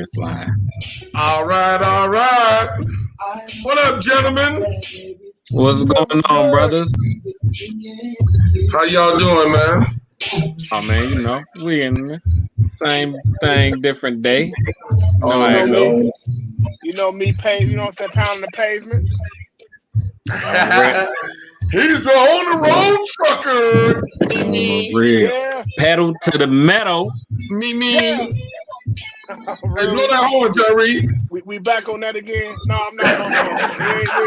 this live. All right, all right. What up, gentlemen? What's going on, brothers? How y'all doing, man? Oh man, you know, we in the same thing, different day. Oh, I go. You know me, you know what I'm saying, pounding the pavement. He's a on the road trucker. Yeah. Pedal to the metal. Me. Yeah. Hey, blow that horn, Terry. We back on that again? No, I'm not. No.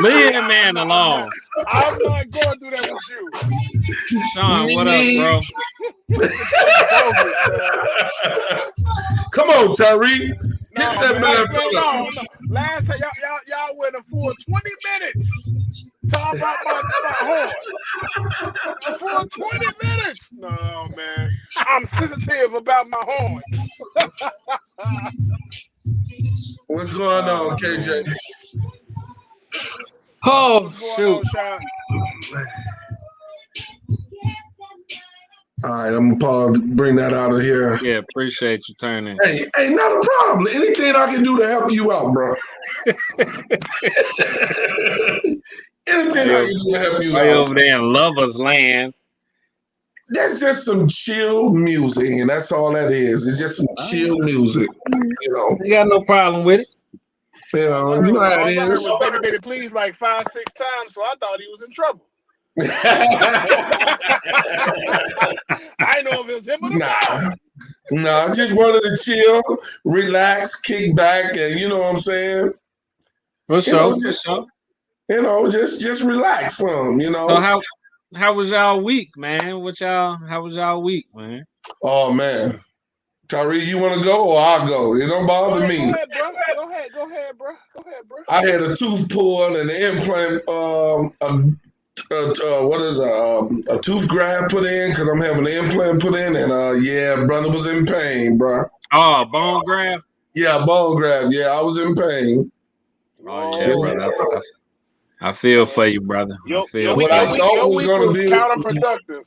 Leave that man alone. I'm not going through that with you. Sean, what up, bro? Come on, Tyree. Hit that man. No. Last time y'all went a full 20 minutes talking about my horn. A full 20 minutes. No, man. I'm sensitive about my horn. What's going on, KJ? Oh, shoot. All right, I'm gonna bring that out of here. Yeah, appreciate you turning. Hey, not a problem. Anything I can do to help you out, bro. Anything I can do to help you out. Over there in Lover's Land. That's just some chill music, and that's all that is. It's just some chill music, you know. You got no problem with it. You know how it is. Baby, please, like 5-6 times, so I thought he was in trouble. I know if it was him or the Nah, I just wanted to chill, relax, kick back, and you know what I'm saying? For sure. You know, just relax some, you know. So how was y'all week, man? How was y'all week, man? Oh man. Tyree, you want to go or I'll go? It don't bother me. Go ahead, bro. I had a tooth pulled and an implant, a tooth grab put in because I'm having an implant put in, and yeah, brother was in pain, bro. Oh, bone graft? Yeah, bone graft. Yeah, I was in pain. Oh yeah, brother. I feel for you, brother. What I thought was going to be counterproductive.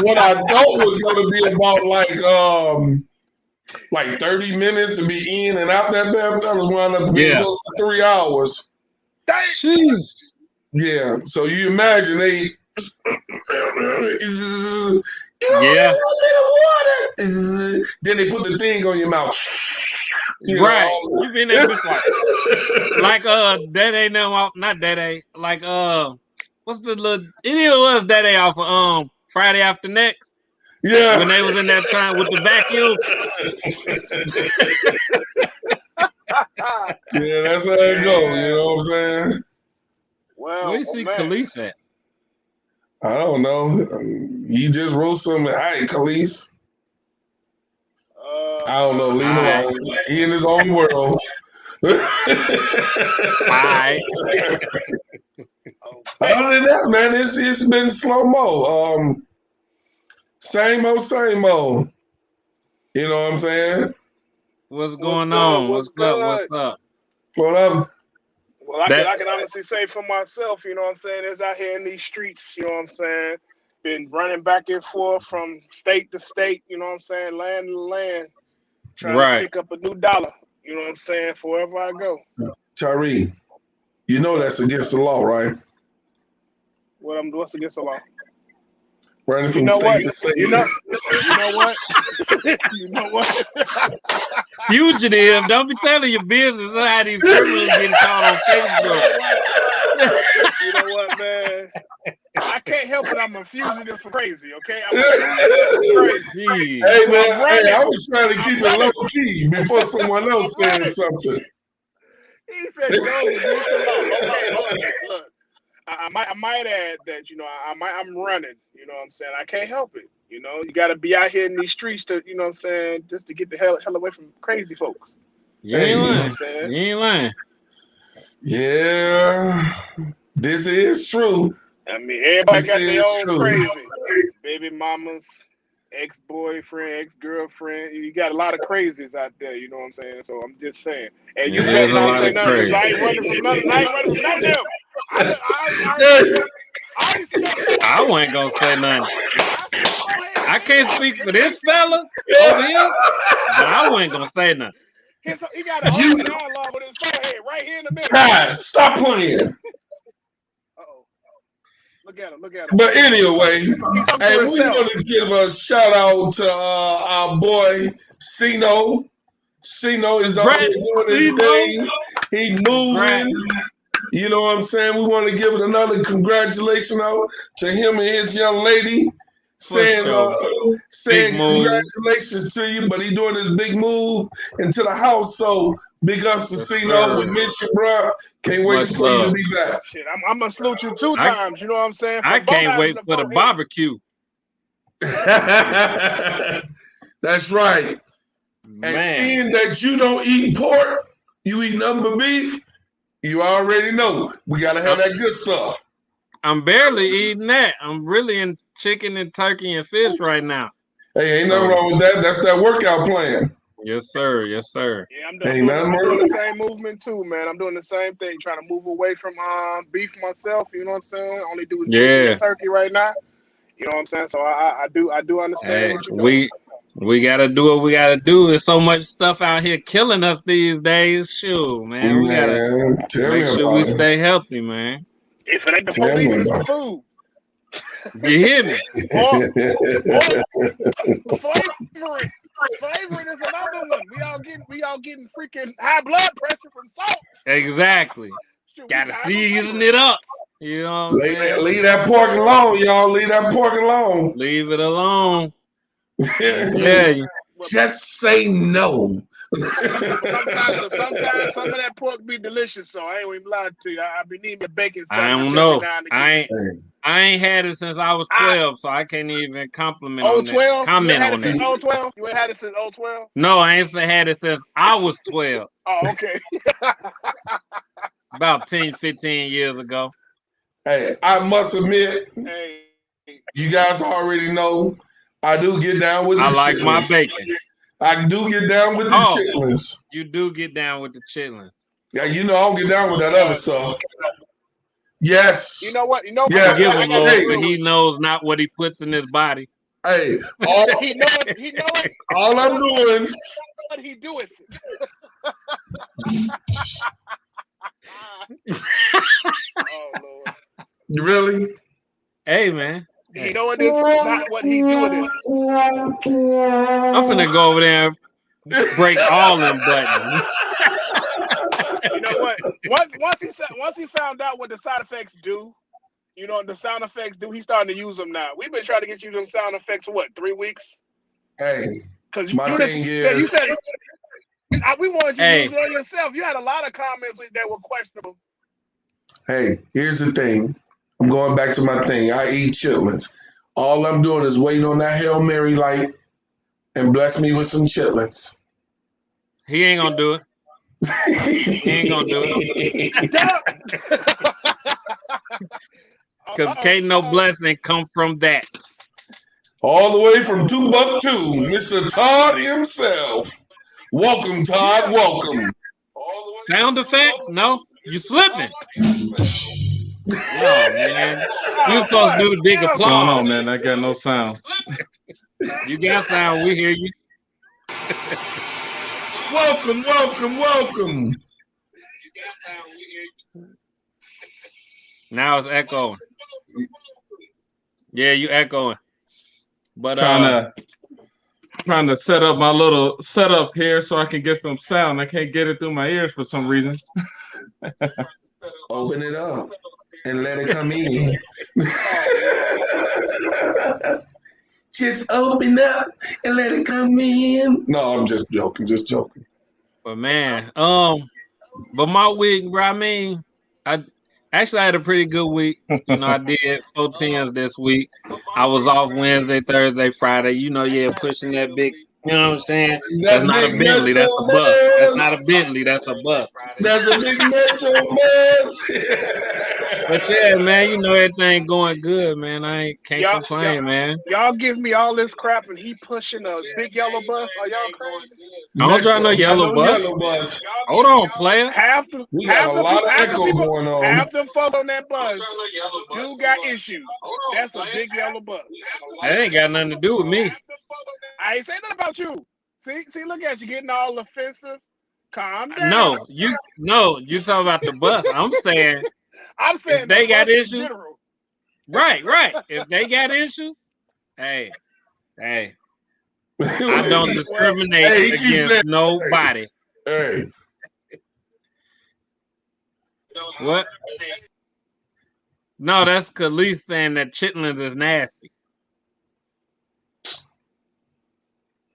What I thought was going to be about like 30 minutes to be in and out that bathtub was wound up being close to 3 hours. Jeez. Yeah. So you imagine they yeah. Then they put the thing on your mouth. Right. You been there before. Like Daddy no, not Daddy. Like what's the little it was Daddy off of Friday After Next. Yeah. When they was in that time with the vacuum. Yeah, that's how it goes, you know what I'm saying? Well, where you see Khalees at? I don't know. He just wrote some. Hi, Khalees. I don't know. Leave him alone. He in his own world. Hi. Other than that, man, it's been slow mo. Same old. You know what I'm saying? What's going on? What's up? What up? Well, I can honestly say for myself, you know what I'm saying, is out here in these streets, you know what I'm saying, been running back and forth from state to state, you know what I'm saying, land to land, trying to pick up a new dollar, you know what I'm saying, for wherever I go. Tyree, you know that's against the law, right? What's against the law? Running from state to state. You know what? You know what? Fugitive, don't be telling your business how these criminals getting caught on Facebook. You know what, man? I can't help it. I'm a fugitive for crazy, okay? I'm a fugitive for crazy. Hey, man, I was trying to keep it low key before someone else said something. He said, "Go against the law." Okay, look. I might add that, you know, I'm running, you know what I'm saying? I can't help it. You know, you got to be out here in these streets to, you know what I'm saying, just to get the hell away from crazy folks. You ain't lying. You ain't lying. Yeah, this is true. I mean, everybody got their own crazy. Baby mamas, ex-boyfriend, ex-girlfriend. You got a lot of crazies out there, you know what I'm saying? So I'm just saying. And you better not say nothing, because I ain't running from nothing. I ain't running from none of them. I wasn't gonna say nothing. I can't speak for this fella over here, but I wasn't gonna say nothing. He got a whole dialogue with his forehead right here in the middle. Guys, stop playing. Uh-oh. Look at him. But anyway, hey, we want to give a shout out to our boy Cino. Cino is out here doing his thing. He moving. You know what I'm saying? We want to give another congratulations out to him and his young lady. Saying congratulations to you, but he doing his big move into the house. So big ups to Cino. We miss you, bro. Can't wait for you to be back. Shit, I'm gonna salute you 2 times. You know what I'm saying? I can't wait for the barbecue. That's right. Man. And seeing that you don't eat pork, you eat nothing but beef, you already know we gotta have that good stuff. I'm barely eating that. I'm really in chicken and turkey and fish right now. Hey, ain't nothing wrong with that. That's that workout plan. Yes, sir. Yes, sir. Yeah, I'm doing the same movement too, man. I'm doing the same thing, trying to move away from beef myself. You know what I'm saying? Only doing chicken and turkey right now. You know what I'm saying? So I do understand what you're doing. We gotta do what we gotta do. There's so much stuff out here killing us these days. Shoot, man. We gotta make sure we stay healthy, man. If it ain't the police, it's the food. You hear me? Flavoring is another one. We all getting freaking high blood pressure from salt. Exactly. Gotta season it up. You know what I'm saying? Leave that pork alone, y'all. Leave that pork alone. Leave it alone. Yeah. Just say no. Sometimes some of that pork be delicious, so I ain't even lying to you. I be needing the bacon. I don't know. I ain't had it since I was 12, so I can't even compliment on that. Comment on that. 12? You ain't had it since 12? No, I ain't had it since I was 12. Oh, okay. About 10, 15 years ago. Hey, I must admit, you guys already know I do get down with the chitlins. I like my bacon. I do get down with the chitlins. You do get down with the chitlins. Yeah, you know I don't get down with that other stuff. Yes. You know what? Yeah. Give him Lord, so he knows not what he puts in his body. Hey, he knows. All I'm doing. What he do with it. Oh Lord. Really? Hey, man. You know what it is? Not what he do with it. I'm finna go over there and break all them buttons. You know what? Once he found out what the side effects do, you know, the sound effects do, he's starting to use them now. We've been trying to get you them sound effects for what, 3 weeks? Hey, because my thing is, you said we wanted you to use it on yourself. You had a lot of comments that were questionable. Hey, here's the thing. I'm going back to my thing. I eat chitlins. All I'm doing is waiting on that Hail Mary light and bless me with some chitlins. He ain't gonna do it. He ain't gonna do it. Because can't no blessing come from that. All the way from Timbuktu, Mr. Todd himself. Welcome, Todd. Welcome. Sound effects? No, you slipping. No, man. You supposed to do the big applause. No, man. I got no sound. You got sound. We hear you. Welcome. Now it's echoing. Yeah, you echoing. But trying to set up my little setup here so I can get some sound. I can't get it through my ears for some reason. Open it up and let it come in. Just open up and let it come in. No, I'm just joking. But man, but my week, bro, I mean, I had a pretty good week. You know, I did 4 10s this week. I was off Wednesday, Thursday, Friday. You know, pushing that big. You know what I'm saying? That's not a Bentley. That's a bus. That's not a Bentley. That's a bus. That's a big metro bus. But yeah, man, you know everything going good, man. I can't complain, man. Y'all give me all this crap and he pushing a big yellow bus. Are y'all crazy? I don't drive no yellow bus. Hold on, player. We got a lot of echo going on. Half them folks on that bus do got issues. That's a big yellow bus. That ain't got nothing to do with me. I ain't saying nothing about you. See, look at you getting all offensive. Calm down. No, you talking about the bus. I'm saying if they got issues. Right. If they got issues, hey. I don't discriminate against nobody. Hey. What? No, that's Khalees saying that chitlins is nasty.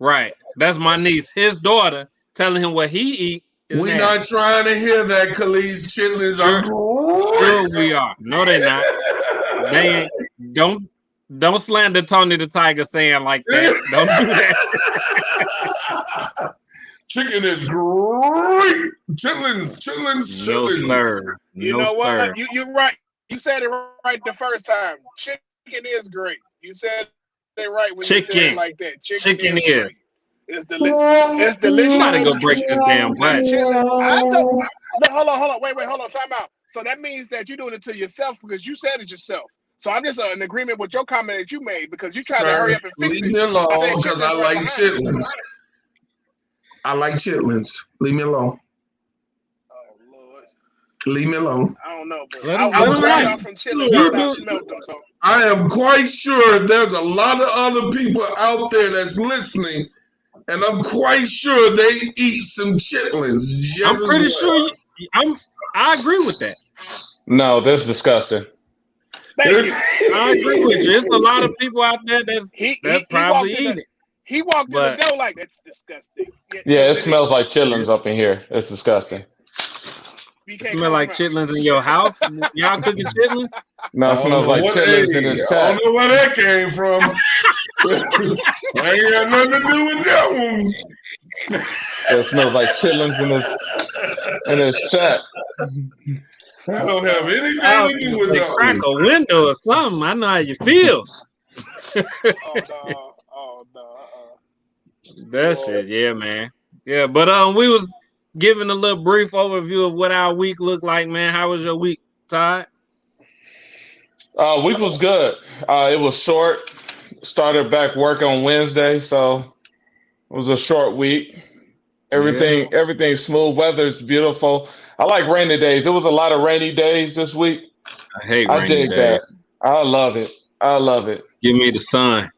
Right. That's my niece. His daughter telling him what he eat is We're nasty. not trying to hear that, Khalees. Chitlins are great. Sure we are. No, they're not. They ain't. Don't slander Tony the Tiger saying like that. Don't do that. Chicken is great. Chitlins. No, sir. You know what? You're right. You said it right the first time. Chicken is great. You said it right when you said it like that. Chicken is. It's delicious. I'm about to go break this damn butt. Hold on. Wait. Hold on. Time out. So that means that you're doing it to yourself because you said it yourself. So I'm just in agreement with your comment that you made because you tried to hurry up and fix it. Leave me alone because I like chitlins. I like chitlins. Leave me alone. Oh, Lord. Leave me alone. I don't know, but I was right from chitlins after I smelled them. So. I am quite sure there's a lot of other people out there that's listening, and I'm quite sure they eat some chitlins. I'm pretty sure. I agree with that. No, that's disgusting. I agree with you. There's a lot of people out there that's probably eating it. He walked in the door like, that's disgusting. Yeah, it smells like chitlins up in here. It's disgusting. It smell like chitlins in your house? Y'all cooking chitlins? No, it smells like chitlins in his chat. I don't know where that came from. I ain't got nothing to do with that one. It smells like chitlins in his chat. I don't have anything to do with that. Crack a window or something. I know how you feel. Oh no. That shit, yeah, man. Yeah, but we was giving a little brief overview of what our week looked like, man. How was your week, Todd? Week was good. It was short. Started back work on Wednesday, so it was a short week. Everything's smooth. Weather's beautiful. I like rainy days. There was a lot of rainy days this week. I dig that. I love it. Give me the sun,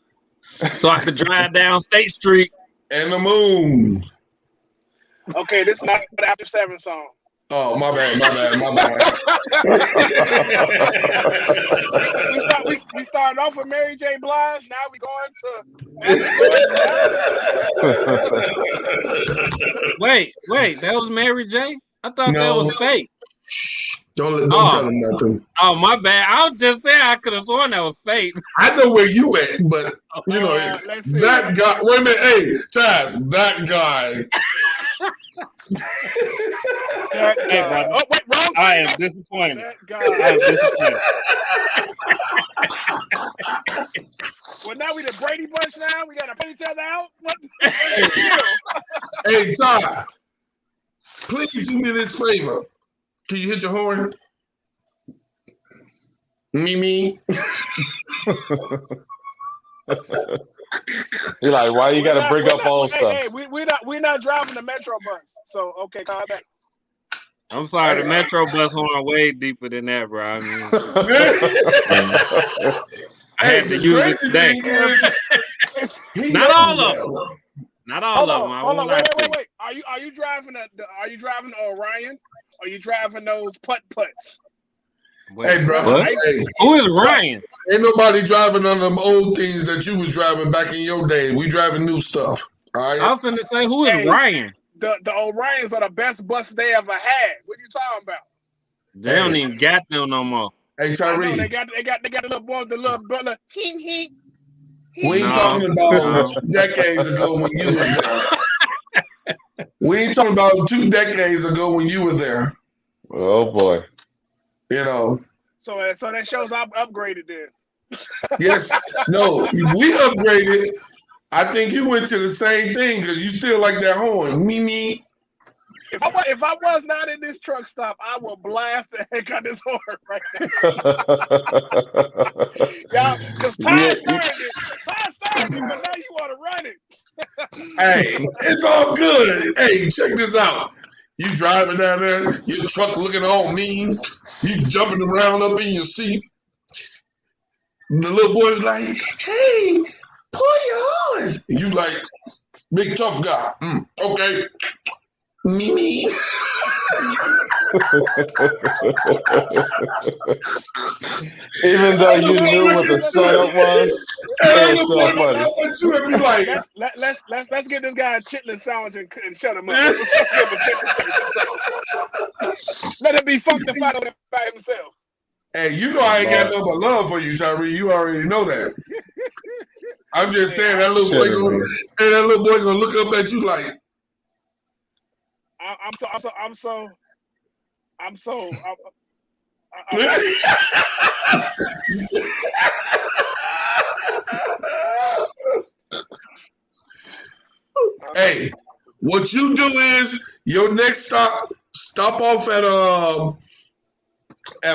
so I could drive down State Street and the moon. Okay, this is not the After 7 song. Oh, my bad. we started off with Mary J. Blige. Now we going to. Wait, that was Mary J. I thought that was fake. Don't tell him nothing. Oh, my bad. I was just saying I could have sworn that was fake. I know where you at, but you know that guy. Wait a minute, hey, Taz, that guy. Hey, brother. Oh, wait, wrong. I am disappointed. Well, now we the Brady Bunch. Now we got to pay each other out. What? Hey, Todd, please do me this favor. Can you hit your horn? Me. You're like, why you got to bring up all stuff? Hey, we're not driving the Metro bus. So okay, calm down. I'm sorry, the Metro bus horn way deeper than that, bro. I mean, I had to use it today. Not all of them. Not all of them. Hold on, wait. Are you driving the Orion? Or are you driving those putt-putts? Hey, bro. Hey. Who is Ryan? Ain't nobody driving none of them old things that you was driving back in your day. We driving new stuff. All right. I was finna say, who is Ryan? The Orions are the best bus they ever had. What are you talking about? They don't even got them no more. Hey, Tyree. They got the little boy, the little brother. We ain't talking about 2 decades ago when you was there. We ain't talking about 2 decades ago when you were there. Oh boy. You know, So that shows I'm upgraded then. Yes. No, we upgraded. I think you went to the same thing because you still like that horn. Me. If I was not in this truck stop, I will blast the heck out of this horn right now. Y'all, because Ty started it. Ty started it, but now you want to run it. Hey, it's all good. Hey, check this out. You driving down there, your truck looking all mean. You jumping around up in your seat. And the little boy's like, hey, pull your horns. And you like, big tough guy. Okay. Me. Even though you knew what the setup was, it was so funny. Let's get this guy a chitlin sandwich and shut him up. Let's give him a chitlin sandwich. Let him be funkified over there by himself. Hey, you know I ain't got no but love for you, Tyree. You already know that. I'm just saying that little boy gonna look up at you like. Hey, what you do is your next stop off at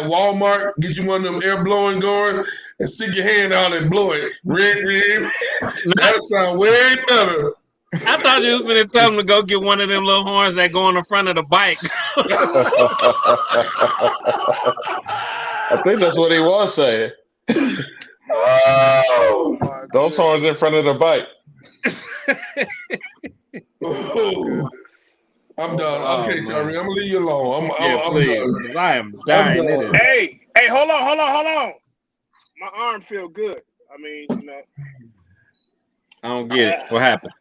Walmart, get you one of them air blowing going, and stick your hand out and blow it. Ring. That'll sound way better. I thought you was going to tell him to go get one of them little horns that go on the front of the bike. I think that's what he was saying. Oh, those horns in front of the bike. I'm done. Okay, Tyree, I'm gonna leave you alone. I'm done. I am dying. Hey, hold on. My arm feel good. I mean, you know. I don't get it. What happened?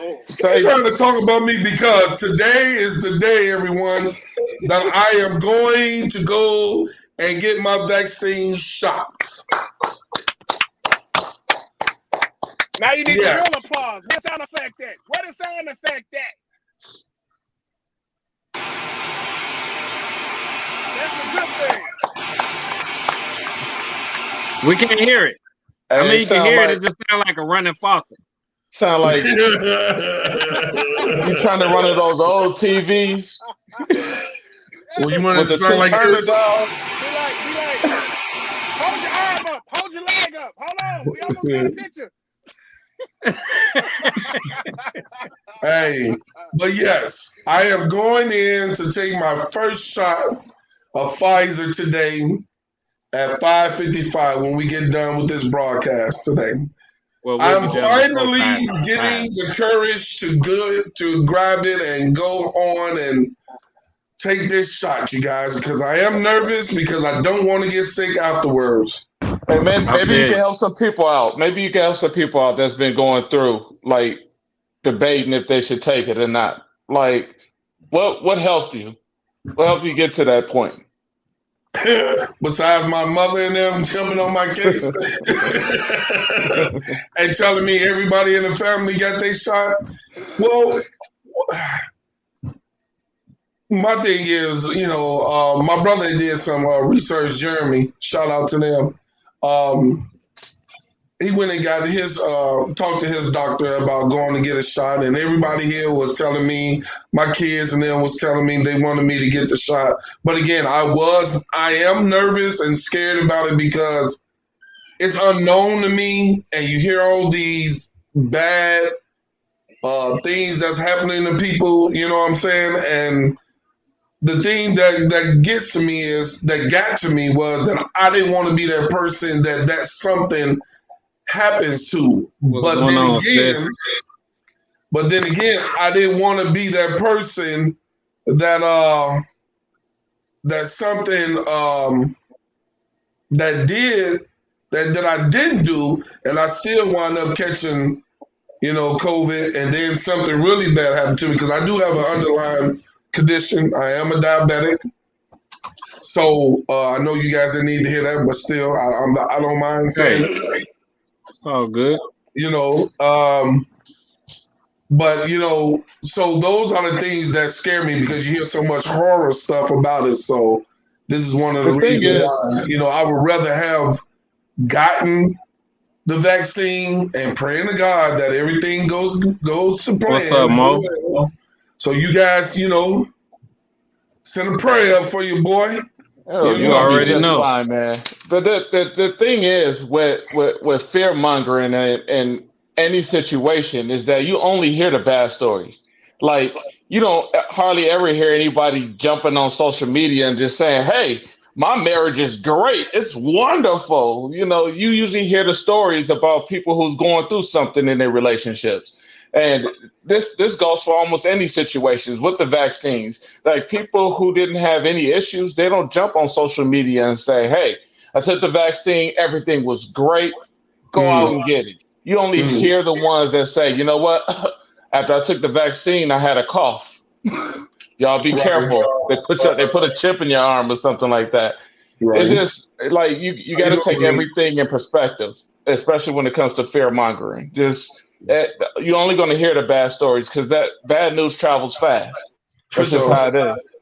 You're trying to talk about me because today is the day, everyone, that I am going to go and get my vaccine shots. Now you need a real applause. What sound effect that? What is sound effect that? That's a good thing. We can't hear it. Hey, I mean, you can hear it. It just sound like a running faucet. Sound like you trying to run of those old TVs. Well, you want to sound like this? Be like, hold your arm up, hold your leg up. Hold on, we almost got a picture. Hey, but yes, I am going in to take my first shot of Pfizer today at 5:55 when we get done with this broadcast today. Well, I'm finally getting the courage to grab it and go on and take this shot, you guys, because I am nervous because I don't want to get sick afterwards. Hey, man, maybe you can help some people out. Maybe you can help some people out that's been going through, like, debating if they should take it or not. Like, what helped you? What helped you get to that point? Besides my mother and them jumping on my case and telling me everybody in the family got their shot. Well, my thing is, my brother did some research, Jeremy, shout out to them. He went and got talked to his doctor about going to get a shot, and everybody here was telling me, my kids and them was telling me they wanted me to get the shot. But again, I am nervous and scared about it because it's unknown to me, and you hear all these bad things that's happening to people, you know what I'm saying? And the thing that got to me was that I didn't want to be that person that something happens to. But then again, I didn't want to be that person that something that I didn't do, and I still wound up catching, COVID, and then something really bad happened to me because I do have an underlying condition. I am a diabetic. So I know you guys didn't need to hear that, but still, I don't mind saying it. It's all good. But, so those are the things that scare me because you hear so much horror stuff about it. So, This is one of the reasons why, I would rather have gotten the vaccine and praying to God that everything goes to plan. What's up, Mo? So you guys, send a prayer up for your boy. Oh, you already know, fine, man. But the thing is with fear mongering and any situation is that you only hear the bad stories. Like you don't hardly ever hear anybody jumping on social media and just saying, "Hey, my marriage is great. It's wonderful." You usually hear the stories about people who's going through something in their relationships. And this goes for almost any situations with the vaccines. Like people who didn't have any issues, they don't jump on social media and say, "Hey, I took the vaccine, everything was great. Go out and get it." You only hear the ones that say, "You know what? After I took the vaccine, I had a cough." Y'all be careful. They put a chip in your arm or something like that. Right. It's just like you got to take everything in perspective, especially when it comes to fear mongering. You're only going to hear the bad stories because that bad news travels fast. That's just how it is.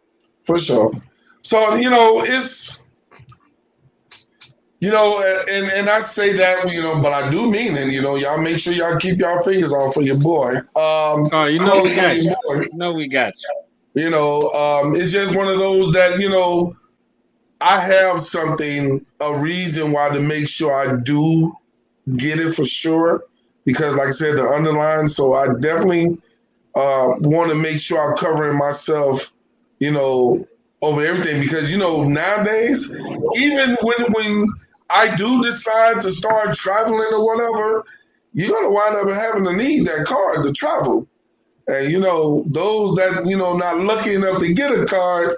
For sure. So, it's, and I say that, but I do mean it, y'all make sure y'all keep y'all fingers off for your boy. We got you. We got you. It's just one of those that, I have a reason why to make sure I do get it for sure. Because like I said, the underlying, so I definitely want to make sure I'm covering myself, over everything. Because, nowadays, even when I do decide to start traveling or whatever, you're going to wind up having to need that card to travel. And, those that, not lucky enough to get a card,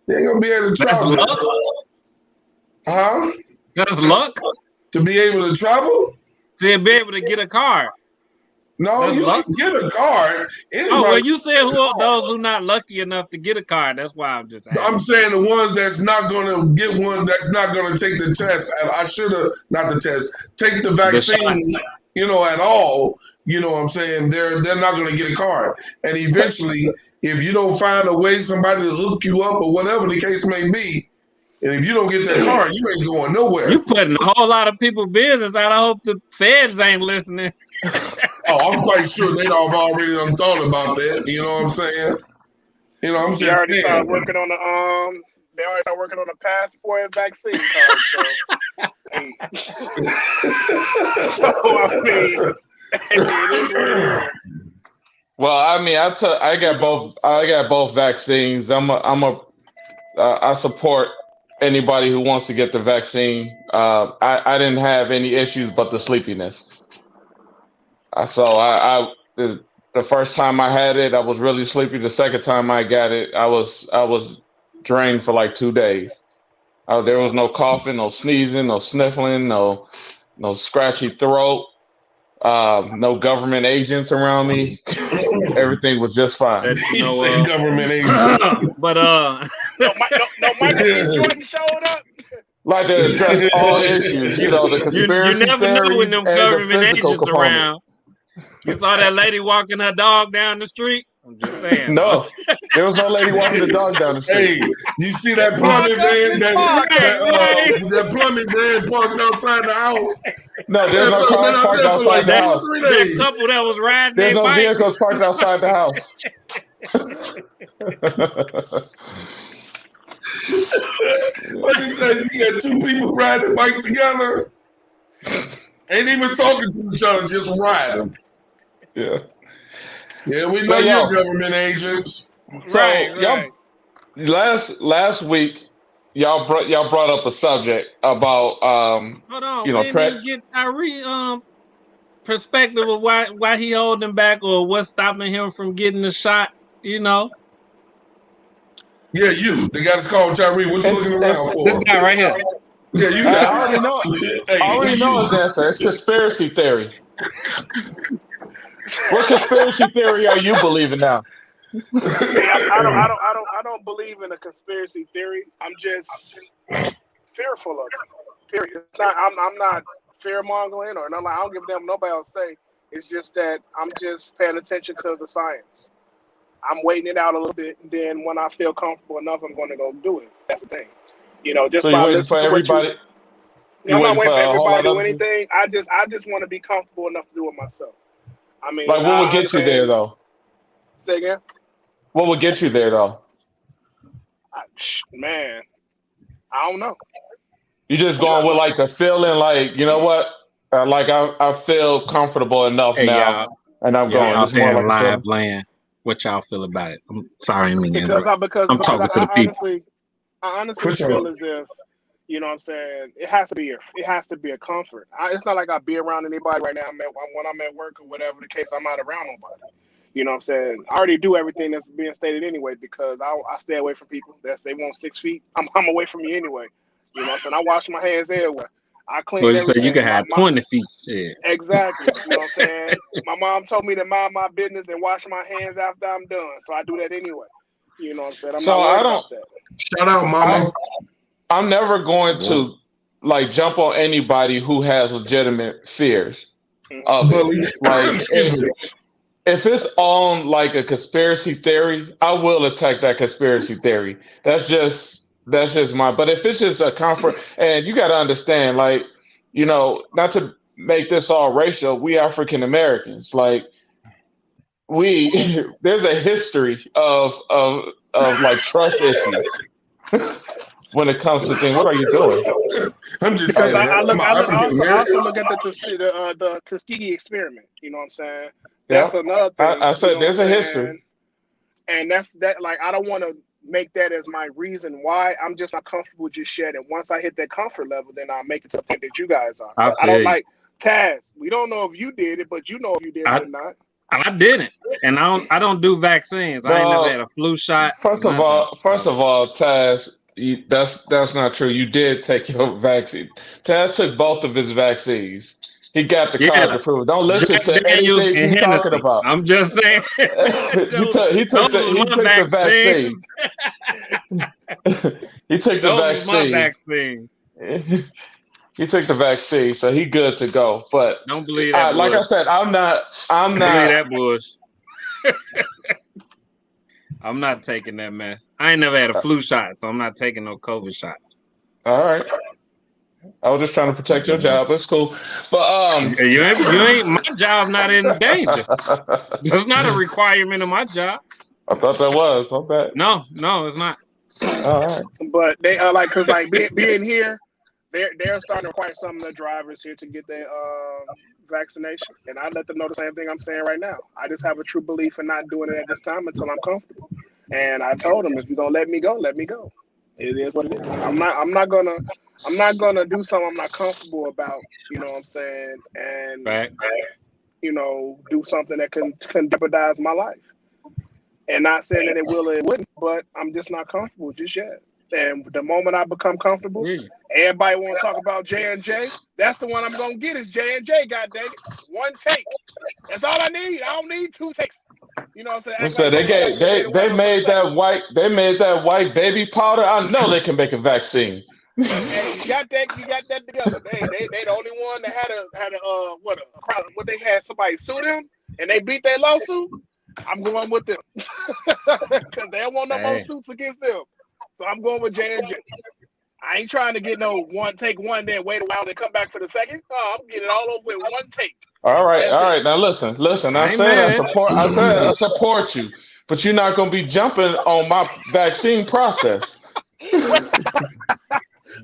they ain't going to be able to travel. That's luck? Huh? That's luck? To be able to travel? To be able to get a card. No, you can get a card. You said those who not lucky enough to get a card. That's why I'm just asking. I'm saying the ones that's not going to get one, that's not going to take the test. I should have, not the test, take the vaccine, at all. You know what I'm saying? They're not going to get a card. And eventually, if you don't find a way, somebody to hook you up or whatever the case may be, and if you don't get that card, you ain't going nowhere. You putting a whole lot of people's business out. I hope the feds ain't listening. I'm quite sure they'd have already done thought about that. You know what I'm saying? They already started working on the passport and vaccine card. So I mean, it is what it is. Well, I mean, I got both vaccines. I support anybody who wants to get the vaccine. I didn't have any issues but the sleepiness. So the first time I had it, I was really sleepy. The second time I got it, I was drained for like 2 days. There was no coughing, no sneezing, no sniffling, no scratchy throat, no government agents around me. Everything was just fine. You say government agents, but no Michael B. Jordan showed up. Like to address all issues, the conspiracy you never know when them government agents component. Around. You saw that lady walking her dog down the street? I'm just saying. No, there was no lady walking the dog down the street. Hey, you see that plumbing van? That plumbing van parked outside the house. No, there's no cars parked outside the house. That couple that was riding there's no bike. Vehicles parked outside the house. What you say? You got 2 people riding bikes together? Ain't even talking to each other, just riding. Yeah. Yeah, we know you're government agents. So, right. Last week, y'all brought up a subject about Hold on, we didn't get Tyree perspective of why he holding back or what's stopping him from getting the shot. Yeah, you. The guy that's called Tyree. What you looking around for? This guy right here. Yeah, you. I already know. I already know his answer. It's conspiracy theory. What conspiracy theory are you believing now? I don't believe in a conspiracy theory. I'm just fearful of it. Period. It's not, I'm not fear mongering or nothing. I don't give a damn what nobody else say. It's just that I'm just paying attention to the science. I'm waiting it out a little bit, and then when I feel comfortable enough, I'm going to go do it. That's the thing. You know, just So you by waiting for listening to what everybody? I'm not Waiting for waiting for a whole everybody lot to do of people? anything. I just want to be comfortable enough to do it myself. I mean, Like, what would I get you there understand. though? Say again. What would get you there though? Man, I don't know. You just going with like the feeling, like, you know what? Like I feel comfortable enough Hey, now, and I'm y'all going. out It's more there in like a live feeling. land. What y'all feel about it? I'm sorry, I mean to Because interrupt. I'm talking to the people. I honestly For sure. feel as if, you know what I'm saying, it has to be a comfort. It's not like I be around anybody right now. When I'm at work or whatever the case, I'm not around nobody. You know what I'm saying? I already do everything that's being stated anyway because I stay away from people. They want 6 feet. I'm away from you anyway. You know what I'm saying? I wash my hands everywhere. I Well, clean you said you everything. could have 20 feet. Yeah. Exactly. You know what I'm saying? My mom told me to mind my business and wash my hands after I'm done. So I do that anyway. You know what I'm saying? I'm not worried about that. Shout out, mama. I'm never going to like jump on anybody who has legitimate fears of it. Like if it's on like a conspiracy theory, I will attack that conspiracy theory. That's just my. But if it's just a comfort, and you got to understand, like, you know, not to make this all racial, we African Americans, like there's a history of like trust issues when it comes to things. What are you doing? I'm just because saying. I also look at the Tuskegee experiment. You know what I'm saying? That's another thing. I said there's a history. And that's like I don't want to make that as my reason why. I'm just not comfortable just sharing. Once I hit that comfort level, then I'll make it to the point that you guys are. I don't like Taz. We don't know if you did it, but you know if you did it or not. I didn't, and I don't do vaccines. I ain't never had a flu shot. First of all, Taz, that's not true. You did take your vaccine. Taz took both of his vaccines. He got the card to prove it. Don't listen to anything he's talking about. I'm just saying. he took the vaccine. He took the vaccine. My vaccines. He took the vaccine, so he good to go. But don't believe that. Like I said, I'm not. Believe that bullshit. I'm not taking that mess. I ain't never had a flu shot, so I'm not taking no COVID shot. All right. I was just trying to protect your job. It's cool. But you ain't my job not in danger. That's not a requirement of my job. I thought that was. Okay. No, it's not. All right. But they because being here, they're starting to require some of the drivers here to get their vaccination, and I let them know the same thing I'm saying right now. I just have a true belief in not doing it at this time until I'm comfortable. And I told them, if you're gonna let me go, let me go. It is what it is. I'm not gonna do something I'm not comfortable about. You know what I'm saying? And you know, do something that can jeopardize my life. And not saying that it will or it wouldn't, but I'm just not comfortable just yet. And the moment I become comfortable, everybody want to talk about J&J. That's the one I'm gonna get is J&J. God dang it, one take. That's all I need. I don't need 2 takes. You know what I'm saying? So they made that white baby powder. I know they can make a vaccine. Hey, you got that together. They the only one that had a what they had somebody sue them and they beat their lawsuit. I'm going with them because they don't want no more suits against them. So I'm going with J&J. I ain't trying to get no one take one, then wait a while and come back for the second. No, I'm getting it all over with one take. All right. Now listen. I said I support you, but you're not gonna be jumping on my vaccine process. I'm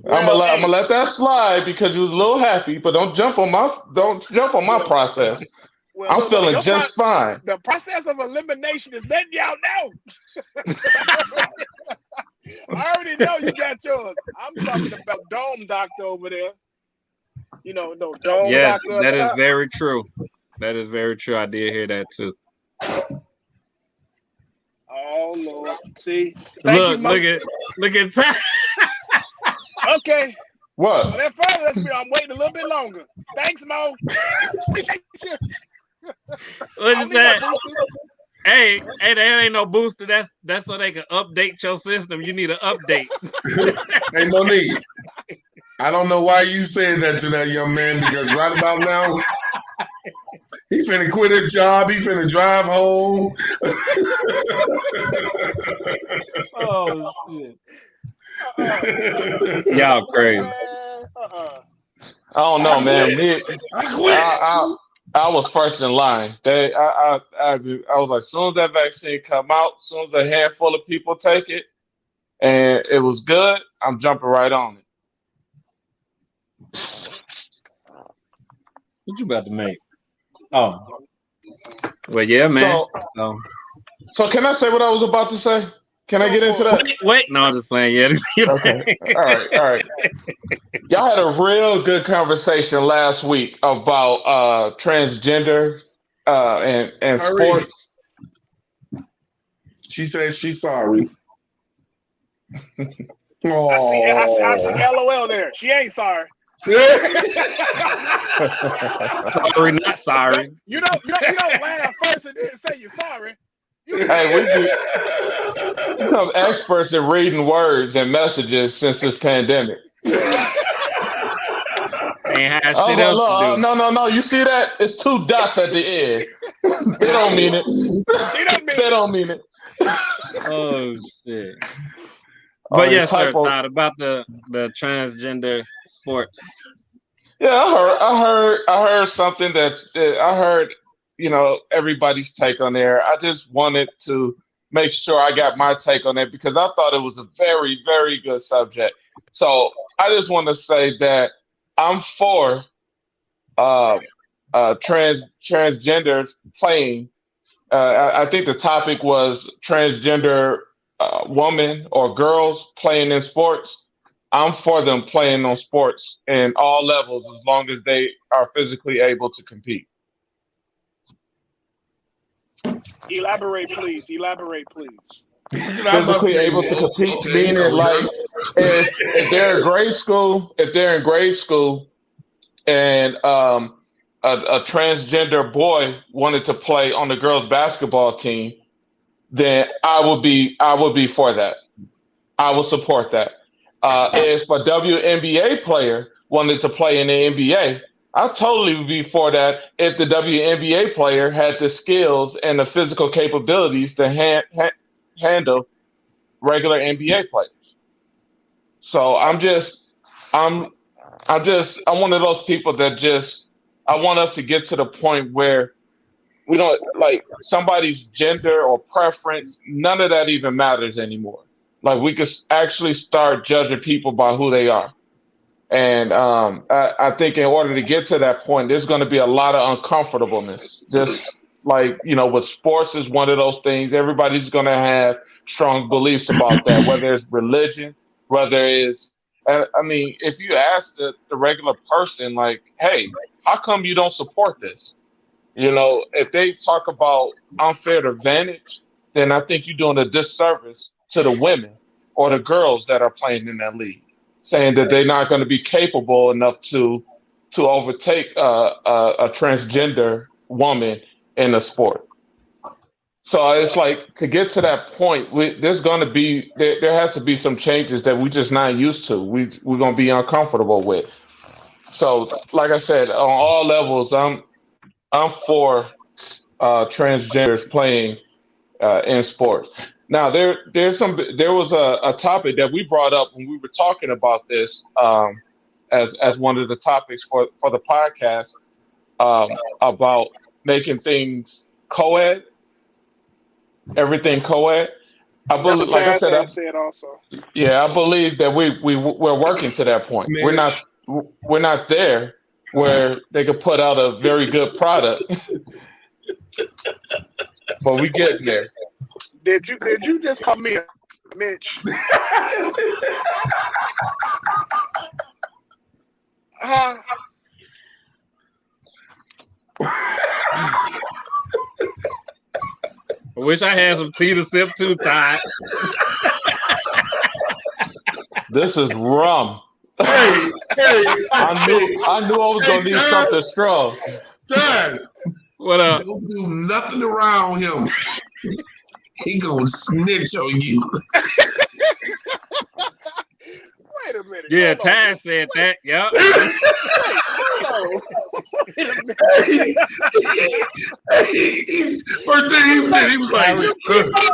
gonna let that slide because you was a little happy, but don't jump on my process. Well, I'm feeling just fine. The process of elimination is letting y'all know. I already know you got yours. I'm talking about Dome Doctor over there. You know, no Dome Doctor. Yes, that is very true. That is very true. I did hear that too. Oh Lord! See, look at time. Okay. What? So that further, I'm waiting a little bit longer. Thanks, Mo. What is that? Hey, there ain't no booster. That's so they can update your system. You need an update. Ain't no need. I don't know why you said that to that young man because right about now, he finna quit his job. He finna drive home. Oh shit! Y'all crazy. I don't know, man. I was first in line. I was like, as soon as that vaccine come out, as soon as a handful of people take it, and it was good, I'm jumping right on it. What you about to make? Oh, well, yeah, man. So can I say what I was about to say? Can I get into that? Wait. No, I'm just playing. Yeah. Okay. All right. Y'all had a real good conversation last week about transgender and sports. She said she's sorry. I see LOL there. She ain't sorry. Sorry, not sorry. You don't laugh first and then say you're sorry. Hey, we become experts at reading words and messages since this pandemic. Ain't had shit else to do. No. You see that? It's 2 dots at the end. They don't mean it. They don't mean it. Oh shit. But yes, sir, Todd, about the transgender sports. Yeah, I heard something that I heard, everybody's take on there. I just wanted to make sure I got my take on it because I thought it was a very, very good subject. So I just want to say that I'm for transgenders playing. I think the topic was transgender women or girls playing in sports. I'm for them playing on sports in all levels as long as they are physically able to compete. Elaborate, please. Physically able to compete, meaning like if they're in grade school, and a transgender boy wanted to play on the girls' basketball team, then I would be for that. I would support that. If a WNBA player wanted to play in the NBA, I totally would be for that if the WNBA player had the skills and the physical capabilities to handle regular NBA players. So I'm one of those people that I want us to get to the point where we don't like somebody's gender or preference. None of that even matters anymore. Like we could actually start judging people by who they are. And I think in order to get to that point, there's going to be a lot of uncomfortableness. Just like, with sports is one of those things. Everybody's going to have strong beliefs about that, whether it's religion, whether it's, if you ask the regular person, like, hey, how come you don't support this? If they talk about unfair advantage, then I think you're doing a disservice to the women or the girls that are playing in that league, saying that they're not going to be capable enough to overtake a transgender woman in a sport. So it's like to get to that point, there has to be some changes that we're just not used to. We're going to be uncomfortable with. So, like I said, on all levels, I'm for transgenders playing in sports. Now, there was a topic that we brought up when we were talking about this as one of the topics for the podcast about making things co-ed, everything co-ed. I believe, like I said, also. Yeah, I believe that we're working to that point. Mitch. We're not there where they could put out a very good product, but we getting there. Did you just call me a Mitch? I wish I had some tea to sip too, Todd. This is rum. Hey, I knew I was gonna need something strong. Taz, what up? Don't do nothing around him. He gonna snitch on you. Wait a minute. Yeah, Taz said that. Yep. First thing he said, he was like,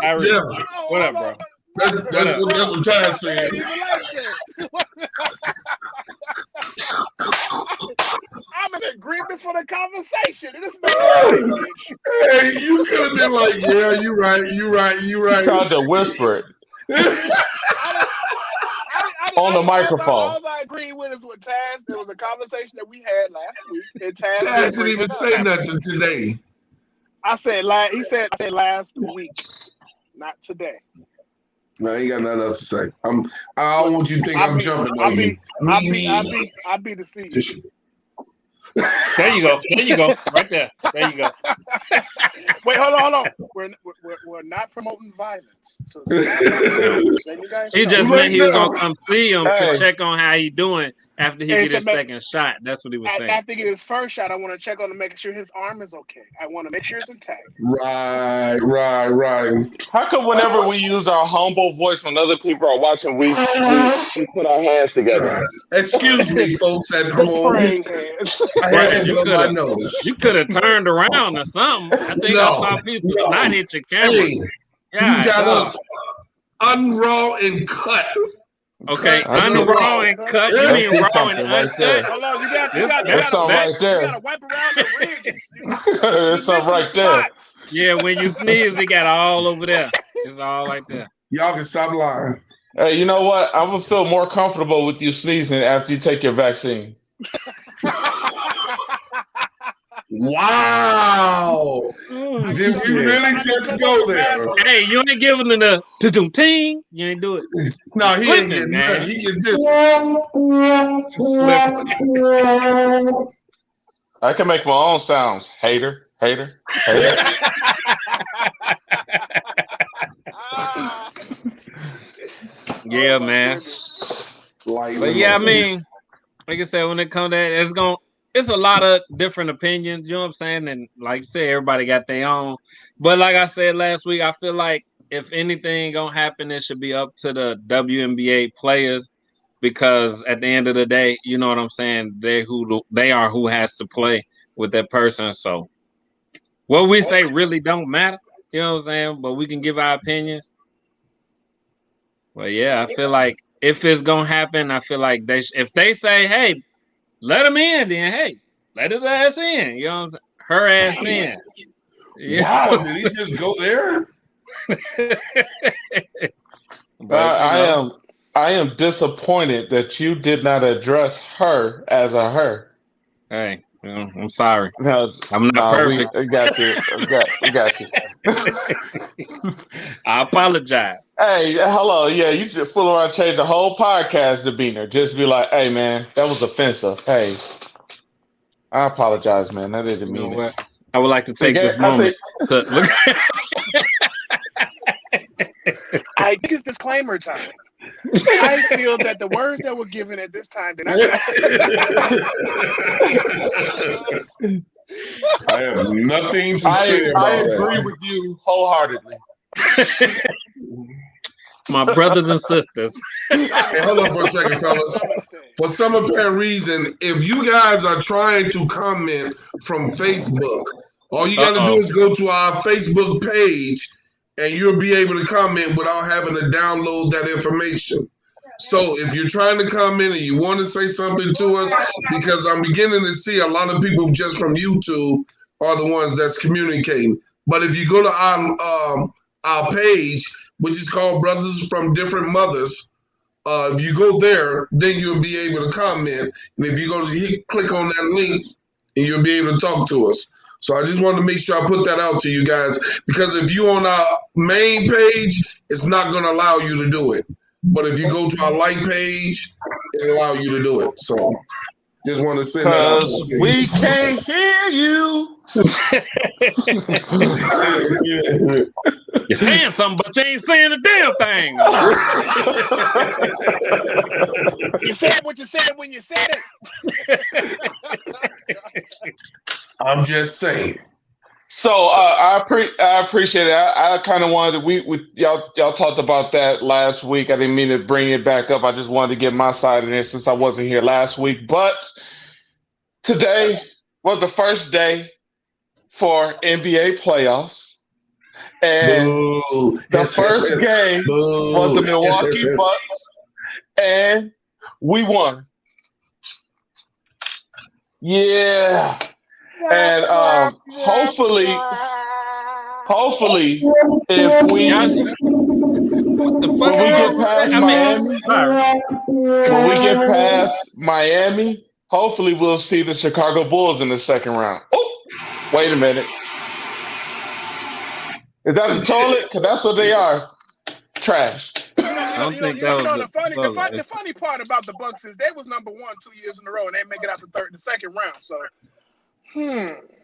Irie, what up, bro? That's what Ty said. I'm in agreement for the conversation. This man like, hey, you could have been like, yeah, you're right. You tried to whisper it. On the microphone. All I agree with is with Taz. There was a conversation that we had last week. And Taz didn't even say nothing today. I said last week, not today. No, I ain't got nothing else to say. I don't want you to think I'm jumping on you. I'll be the CEO. There you go. Right there. There you go. Wait, hold on. We're not promoting violence. He just meant he was gonna come see him to check on how he doing after he get his second shot. That's what he was saying. After he get his first shot, I want to check on him, making sure his arm is okay. I want to make sure it's intact. Right. How come whenever we use our humble voice when other people are watching, we put our hands together? Excuse me, folks at home. You could have turned around or something. I think I saw a piece of snot hit your camera. Hey, you got us unraw and cut. Okay, unraw and cut. You mean raw and uncut? Hold on, you gotta wipe around the ridges. There's something right there. Yeah, when you sneeze, it got all over there. It's all like that. Y'all can stop lying. Hey, you know what? I'm gonna feel more comfortable with you sneezing after you take your vaccine. Wow! Did we really just go there? Hey, you ain't giving it a ting. You ain't do it. No, he ain't getting nothing. He get this. I can make my own sounds. Hater. Yeah, man. But yeah, I mean, like I said, when it comes to that, it's a lot of different opinions, you know what I'm saying? And like you said, everybody got their own. But like I said last week, I feel like if anything gonna happen, it should be up to the WNBA players, because at the end of the day, you know what I'm saying? They are who has to play with that person. So what we say really don't matter, you know what I'm saying? But we can give our opinions. Well, yeah, I feel like if it's gonna happen, I feel like if they say, hey, let him in, then hey, let his ass in. You know what I'm saying? Her ass in. Yeah. Wow, did he just go there? But, I am disappointed that you did not address her as a her. Hey, I'm sorry. No, I'm not perfect. I got you. I got you. I apologize. Hey, hello. Yeah, you just fool around, change the whole podcast demeanor. Just be like, hey, man, that was offensive. Hey, I apologize, man. I didn't mean it. What? I would like to take this moment to look. I think it's disclaimer time. I feel that the words that were given at this time did not. I have nothing to say about that. I agree with you wholeheartedly. My brothers and sisters. Hey, hold on for a second, fellas. For some apparent reason, if you guys are trying to comment from Facebook, all you got to do is go to our Facebook page, and you'll be able to comment without having to download that information. So if you're trying to comment and you want to say something to us, because I'm beginning to see a lot of people just from YouTube are the ones that's communicating. But if you go to our page, which is called Brothers from Different Mothers, if you go there, then you'll be able to comment. And if you go to click on that link, and you'll be able to talk to us. So I just wanted to make sure I put that out to you guys, because if you're on our main page, it's not going to allow you to do it. But if you go to our like page, it'll allow you to do it. So just want to send that out. We can't hear you. You're saying something, but you ain't saying a damn thing. You said what you said when you said it. I'm just saying. So I appreciate it. I kind of wanted y'all talked about that last week. I didn't mean to bring it back up. I just wanted to get my side of it since I wasn't here last week. But today was the first day for NBA playoffs. And Boo. the first game was the Milwaukee Bucks, and we won. Yeah. And hopefully, if we when we get past Miami, when we get past Miami, hopefully we'll see the Chicago Bulls in the second round. Oh, wait a minute. Is that the toilet? Because that's what they are. Trash. The funny part about the Bucks is they was number 1 2 years in a row, and they make it out the second round. So,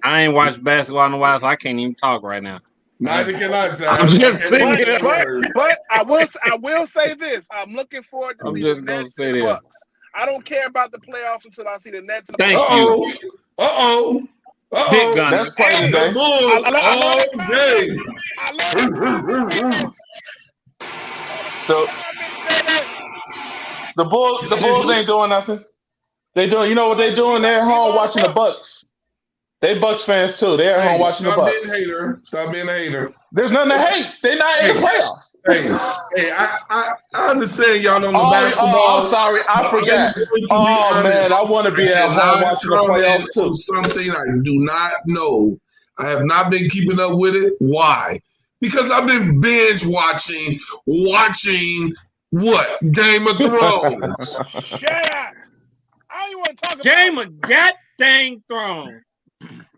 I ain't watched basketball in a while, so I can't even talk right now. Neither can I, Ty. I'm just sitting here. But I will say this: I'm looking forward to see the Nets and the Bucks. I don't care about the playoffs until I see the Nets and the Bucks. Big gun. Let's play today. The Bulls all day. The Bulls ain't doing nothing. They doing, you know what they doing? They're at home watching the Bucks. They Bucks fans too. They're at home watching the Bucks. Stop being a hater. There's nothing to hate. They're not in the playoffs. I understand y'all on the basketball. I'm sorry, I forgot. Man, I want to be at home watching the playoffs too. Something I do not know. I have not been keeping up with it. Why? Because I've been binge watching what? Game of Thrones. Shut up! I don't want to talk about Game of goddamn Thrones.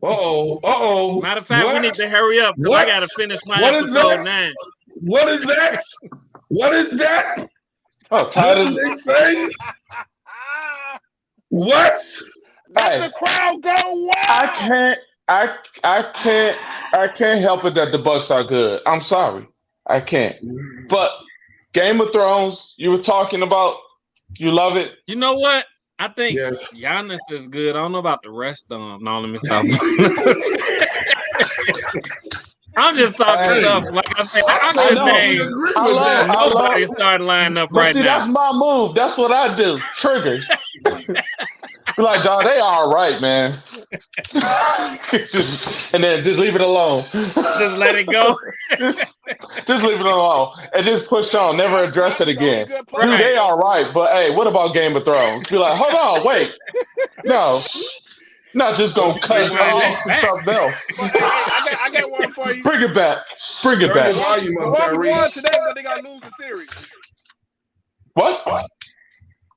Uh-oh. Matter of fact, we need to hurry up because I got to finish my episode 9. What is that? What is that? Oh, what did they say? What? Let the crowd go wild. I can't help it that the Bucks are good. I'm sorry. I can't. But Game of Thrones, you were talking about, you love it. You know what? I think Giannis is good. I don't know about the rest of them. No, let me stop. I'm just talking stuff. Like I said, nobody started lining up right now. That's my move. That's what I do. Triggers. Be like, dog, they all right, man. And then just leave it alone. Just let it go. Just leave it alone. And just push on. Never address it again. Dude, they all right. But hey, what about Game of Thrones? Be like, hold on, wait. No. Not just gonna cut off to something else. I got one for you. Bring it back. Milwaukee won today, but they gonna lose the series. What?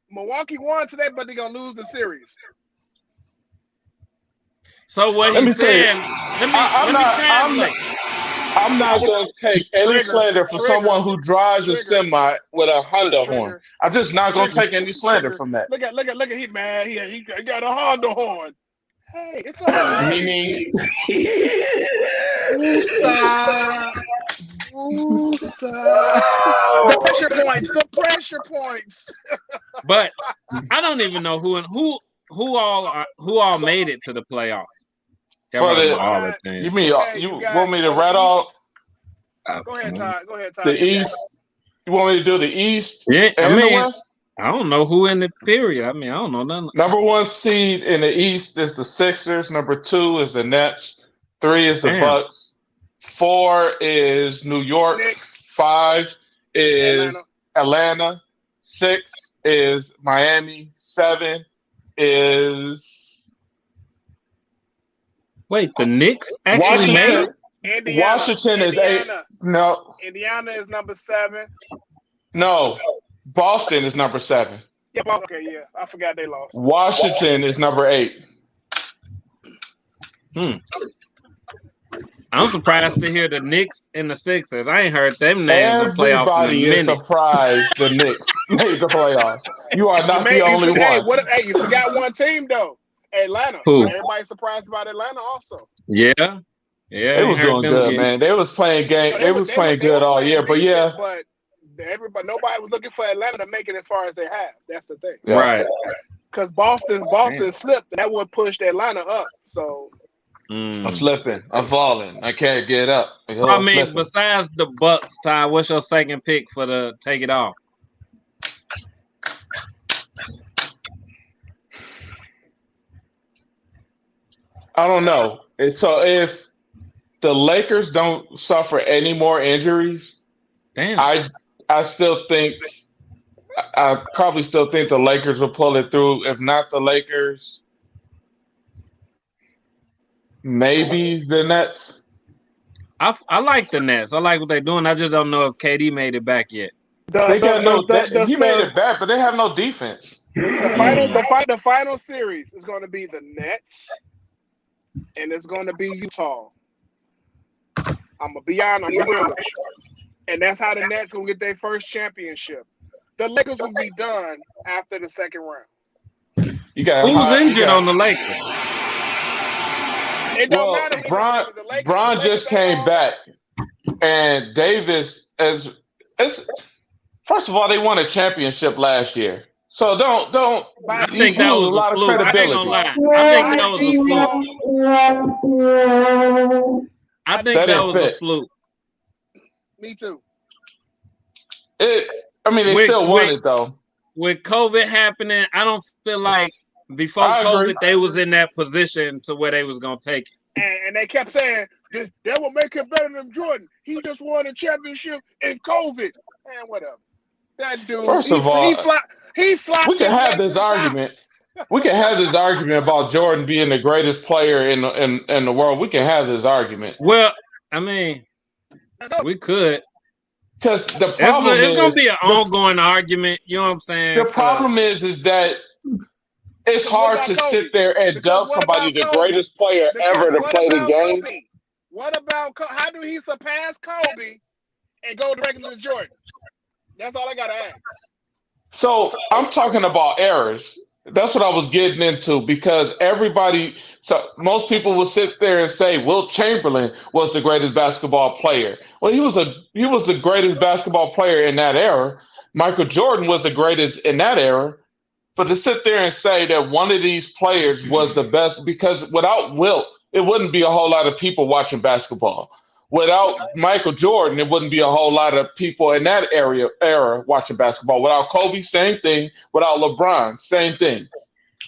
Milwaukee won today, but they're gonna lose the series. So what he's saying? I'm not gonna take any slander for someone who drives a semi with a Honda horn. I'm just not gonna take any slander from that. Look at he man. He got a Honda horn. Hey, it's all right. Mimi. The pressure points. But I don't even know who all made it to the playoffs. You mean you want me to rattle off? Go ahead, Todd. The East. You want me to do the East? Yeah, and the West? I don't know who in the period. I don't know nothing. Number 1 seed in the East is the Sixers. Number 2 is the Nets. 3 is the Bucks. 4 is New York. Knicks. 5 is Atlanta. 6 is Miami. 7 is the Knicks actually made it? Washington is 8. No. Indiana is number 7. No. Boston is number 7. Yeah, okay, yeah. I forgot they lost. Washington is number 8. I'm surprised to hear the Knicks and the Sixers. I ain't heard them names in playoffs. Everybody is surprised the Knicks made the playoffs. You are not the only one. You forgot one team though. Atlanta. Who? Everybody's surprised about Atlanta also. Yeah. They was doing good, man. They was playing good all year. But yeah. But nobody was looking for Atlanta to make it as far as they have. That's the thing. Yeah. Right. Because Boston slipped, and that would push Atlanta up. So I'm slipping. I'm falling. I can't get up. Besides the Bucks, Ty, what's your second pick for the take it off? I don't know. So if the Lakers don't suffer any more injuries, damn, I still think I probably still think the Lakers will pull it through. If not the Lakers, maybe the Nets. I like the Nets. I like what they're doing. I just don't know if KD made it back yet. He made it back, but they have no defense. The final series is going to be the Nets, and it's going to be Utah. I'm gonna be honest. I'm gonna be real with you. And that's how the Nets will get their first championship. The Lakers will be done after the second round. Who's injured on the Lakers? It don't matter. Bron just came back, and Davis first of all, they won a championship last year. So don't. I think that was a lot of credibility. I think that was a fluke. I think that was a fluke. Me too. They still won it though. With COVID happening, I don't feel like before COVID they was in that position to where they was gonna take it. And they kept saying that will make him better than Jordan. He just won a championship in COVID. Man, whatever. That dude. First of all, he flopped. We can have this argument. We can have this argument about Jordan being the greatest player in the world. We can have this argument. Well, I mean, we could. Because the problem it's going to be an ongoing argument. You know what I'm saying? The problem is that it's hard to sit there and dub somebody the greatest player ever to play the game. Kobe? What about how do he surpass Kobe and go directly to Jordan? That's all I got to ask. So I'm talking about errors. That's what I was getting into because most people will sit there and say Wilt Chamberlain was the greatest basketball player. Well, he was the greatest basketball player in that era. Michael Jordan was the greatest in that era. But to sit there and say that one of these players was the best, because without Wilt, it wouldn't be a whole lot of people watching basketball. Without Michael Jordan, it wouldn't be a whole lot of people in that era watching basketball. Without Kobe, same thing. Without LeBron, same thing.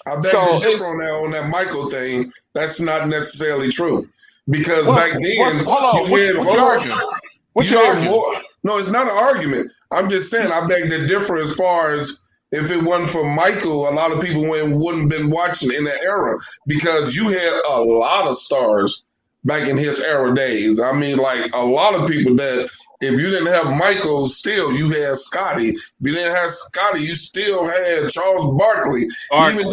I beg to differ on that Michael thing. That's not necessarily true. Because back then, what's your argument? No, it's not an argument. I'm just saying I beg to differ as far as if it wasn't for Michael, a lot of people wouldn't have been watching in that era because you had a lot of stars back in his era days. I mean, like a lot of people that if you didn't have Michael, still you had Scotty. If you didn't have Scotty, you still had Charles Barkley. Even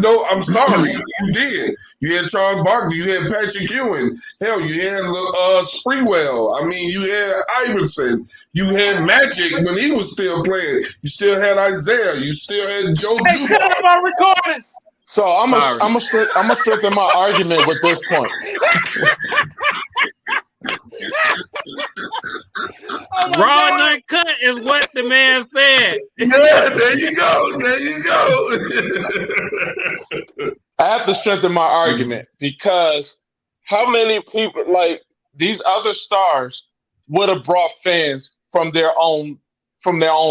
though I'm sorry, you did. You had Charles Barkley. You had Patrick Ewing. Hell, you had Sprewell. I mean, you had Iverson. You had Magic when he was still playing. You still had Isaiah. You still had Joe Dumars. Shut up! I'm recording. So I'm gonna strengthen my argument with this point. Raw and uncut is what the man said. Yeah, there you go. There you go. I have to strengthen my argument because how many people like these other stars would have brought fans from their own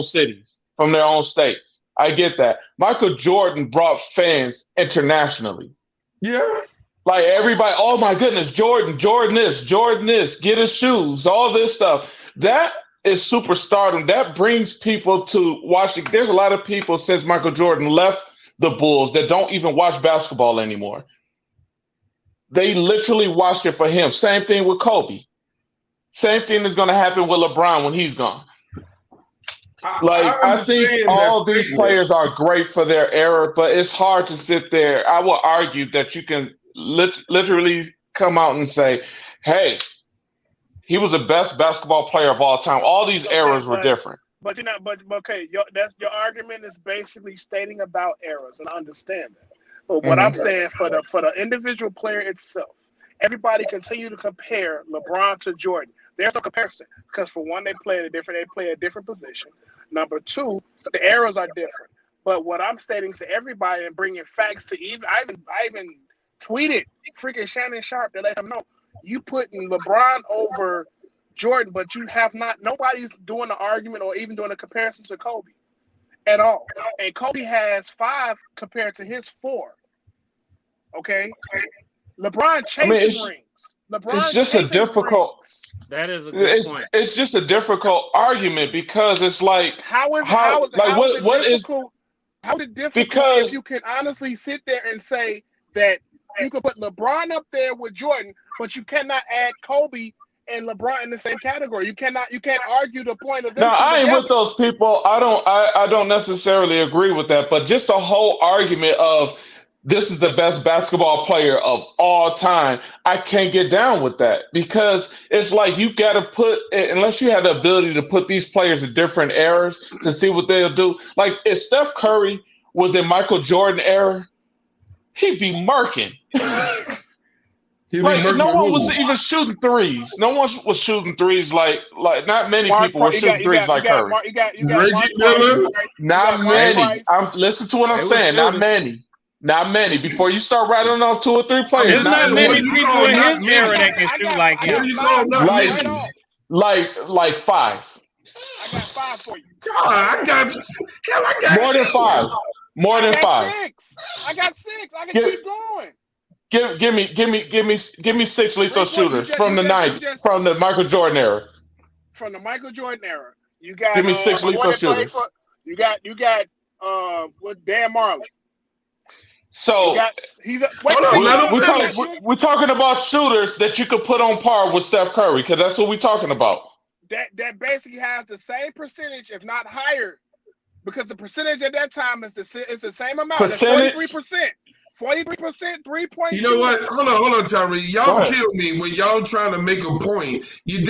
cities, from their own states? I get that. Michael Jordan brought fans internationally. Yeah. Like everybody, oh my goodness, Jordan this, get his shoes, all this stuff. That is superstardom. That brings people to watching. There's a lot of people since Michael Jordan left the Bulls that don't even watch basketball anymore. They literally watched it for him. Same thing with Kobe. Same thing is going to happen with LeBron when he's gone. I think all these players are great for their era, but it's hard to sit there. I will argue that you can literally come out and say, hey, he was the best basketball player of all time. All these eras were different. But okay, your argument is basically stating about eras, and I understand that. But what I'm saying for the individual player itself, everybody continue to compare LeBron to Jordan. There's no comparison because for one, they play a different position. Number two, the eras are different. But what I'm stating to everybody and bringing facts to I even tweeted freaking Shannon Sharp to let him know you putting LeBron over Jordan, but you have not. Nobody's doing an argument or even doing a comparison to Kobe at all. And Kobe has 5 compared to his 4. Okay, LeBron chasing rings. LeBron just a difficult. Rings. That is a good point. It's just a difficult argument because it's like how is it difficult because if you can honestly sit there and say that you could put LeBron up there with Jordan, but you cannot add Kobe and LeBron in the same category. You can't argue the point of them. No, I ain't with those people. I don't necessarily agree with that, but just the whole argument of this is the best basketball player of all time. I can't get down with that because it's like you got to put, unless you have the ability to put these players in different eras to see what they'll do. Like if Steph Curry was in Michael Jordan era, he'd be murking. Like no one was even shooting threes. No one was shooting threes like not many people were shooting threes like Curry. Reggie Miller, not many. Listen to what I'm saying. Not many. Not many. Before you start rattling off 2 or 3 players, there's not many people in his era that can shoot like him. Like 5. I got 5 for you. I got more than 5. More than 5. 6. I got 6. I can keep going. Give me 6 lethal shooters from the 90s, from the Michael Jordan era. From the Michael Jordan era, you got. Give me 6 lethal shooters. You got with Dan Marley. So we're talking about shooters that you could put on par with Steph Curry because that's what we're talking about. That basically has the same percentage, if not higher, because the percentage at that time is the same amount. Percentage? 43%. 43% 3-point. You know what? Hold on, Tyree. Y'all kill me when y'all trying to make a point. You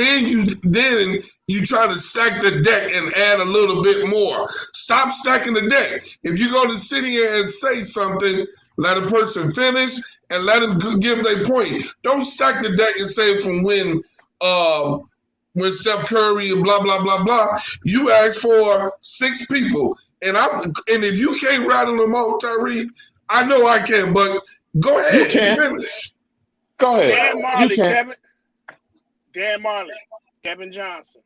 try to stack the deck and add a little bit more. Stop stacking the deck. If you're going to sit here and say something, let a person finish and let them give their point. Don't stack the deck and say from when Steph Curry and blah blah blah blah. You asked for 6 people, and if you can't rattle them off, Tyree, I know I can, but go ahead. You can finish. Go ahead. Dan Marley, Kevin Johnson.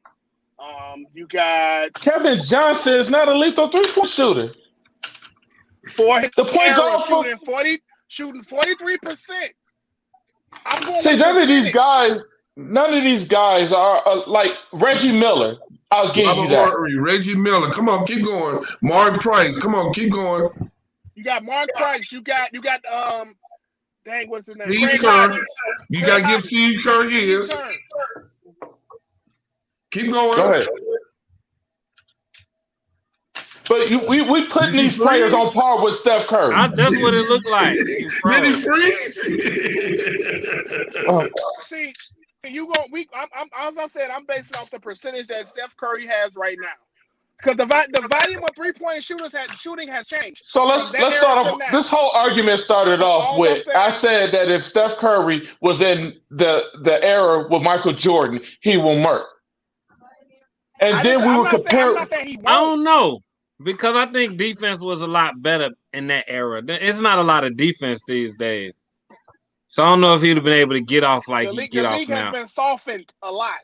You got Kevin Johnson is not a lethal 3-point shooter. For his the point guard shooting 43%. See, none of these guys are like Reggie Miller. I'll give you that. Reggie Miller. Come on, keep going. Mark Price. Come on, keep going. You got Mark Price. You got dang, what's his name? Steve Kerr. You got to give Steve Kerr his. Keep going. Go ahead. But we putting these players on par with Steph Curry. That's what it looked like. Did he freeze? See, as I said, I'm basing off the percentage that Steph Curry has right now. Because the volume of 3-point shooting has changed. So let's start off. This whole argument started off with I said that if Steph Curry was in the era with Michael Jordan, he will murk. And then we were comparing. I don't know. Because I think defense was a lot better in that era. It's not a lot of defense these days. So I don't know if he'd have been able to get off like he get off now. The league has been softened a lot.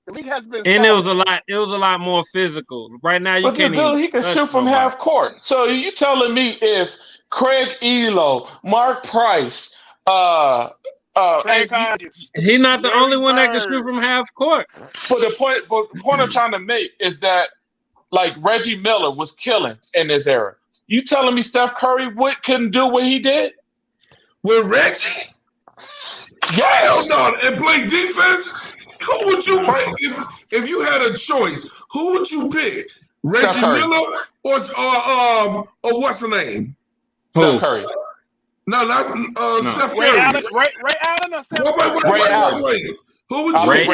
The league has been and softened. It was a lot more physical. Right now you can't even. He can shoot from half court. So you telling me if Craig Elo, Mark Price, he's not the only one that can shoot from half court. But the point I'm trying to make is that like Reggie Miller was killing in this era. You telling me Steph Curry couldn't do what he did? With Reggie? Hell no. And play defense? Who would you pick if you had a choice? Who would you pick? Reggie Miller or what's the name? Steph Curry. No, not Steph Curry. Ray Allen or Steph Curry? Wait. Who would you pick?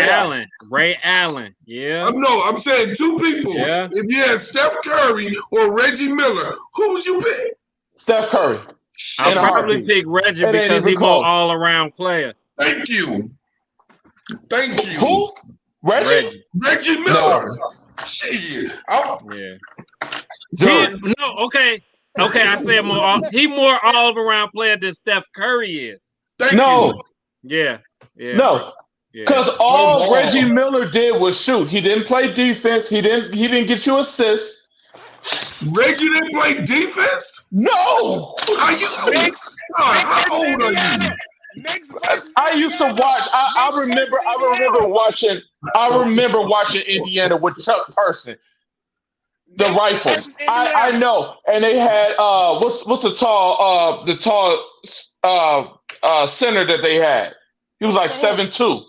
Ray Allen. Yeah. I'm saying 2 people. Yeah. If you had Steph Curry or Reggie Miller, who would you pick? Steph Curry. I'll probably pick Reggie because he's more all-around player. Thank you. Who? Reggie Miller. No. Shit. Okay. I said more. He more all-around player than Steph Curry is. Thank you. Yeah. No. Because all Reggie Miller did was shoot. He didn't play defense. He didn't get you assists. Reggie didn't play defense? No. Are you? How old are you? I used to watch. I remember watching. I remember watching Indiana with Chuck Person, the rifle. I know, and they had what's the tall center that they had. He was like 7'2".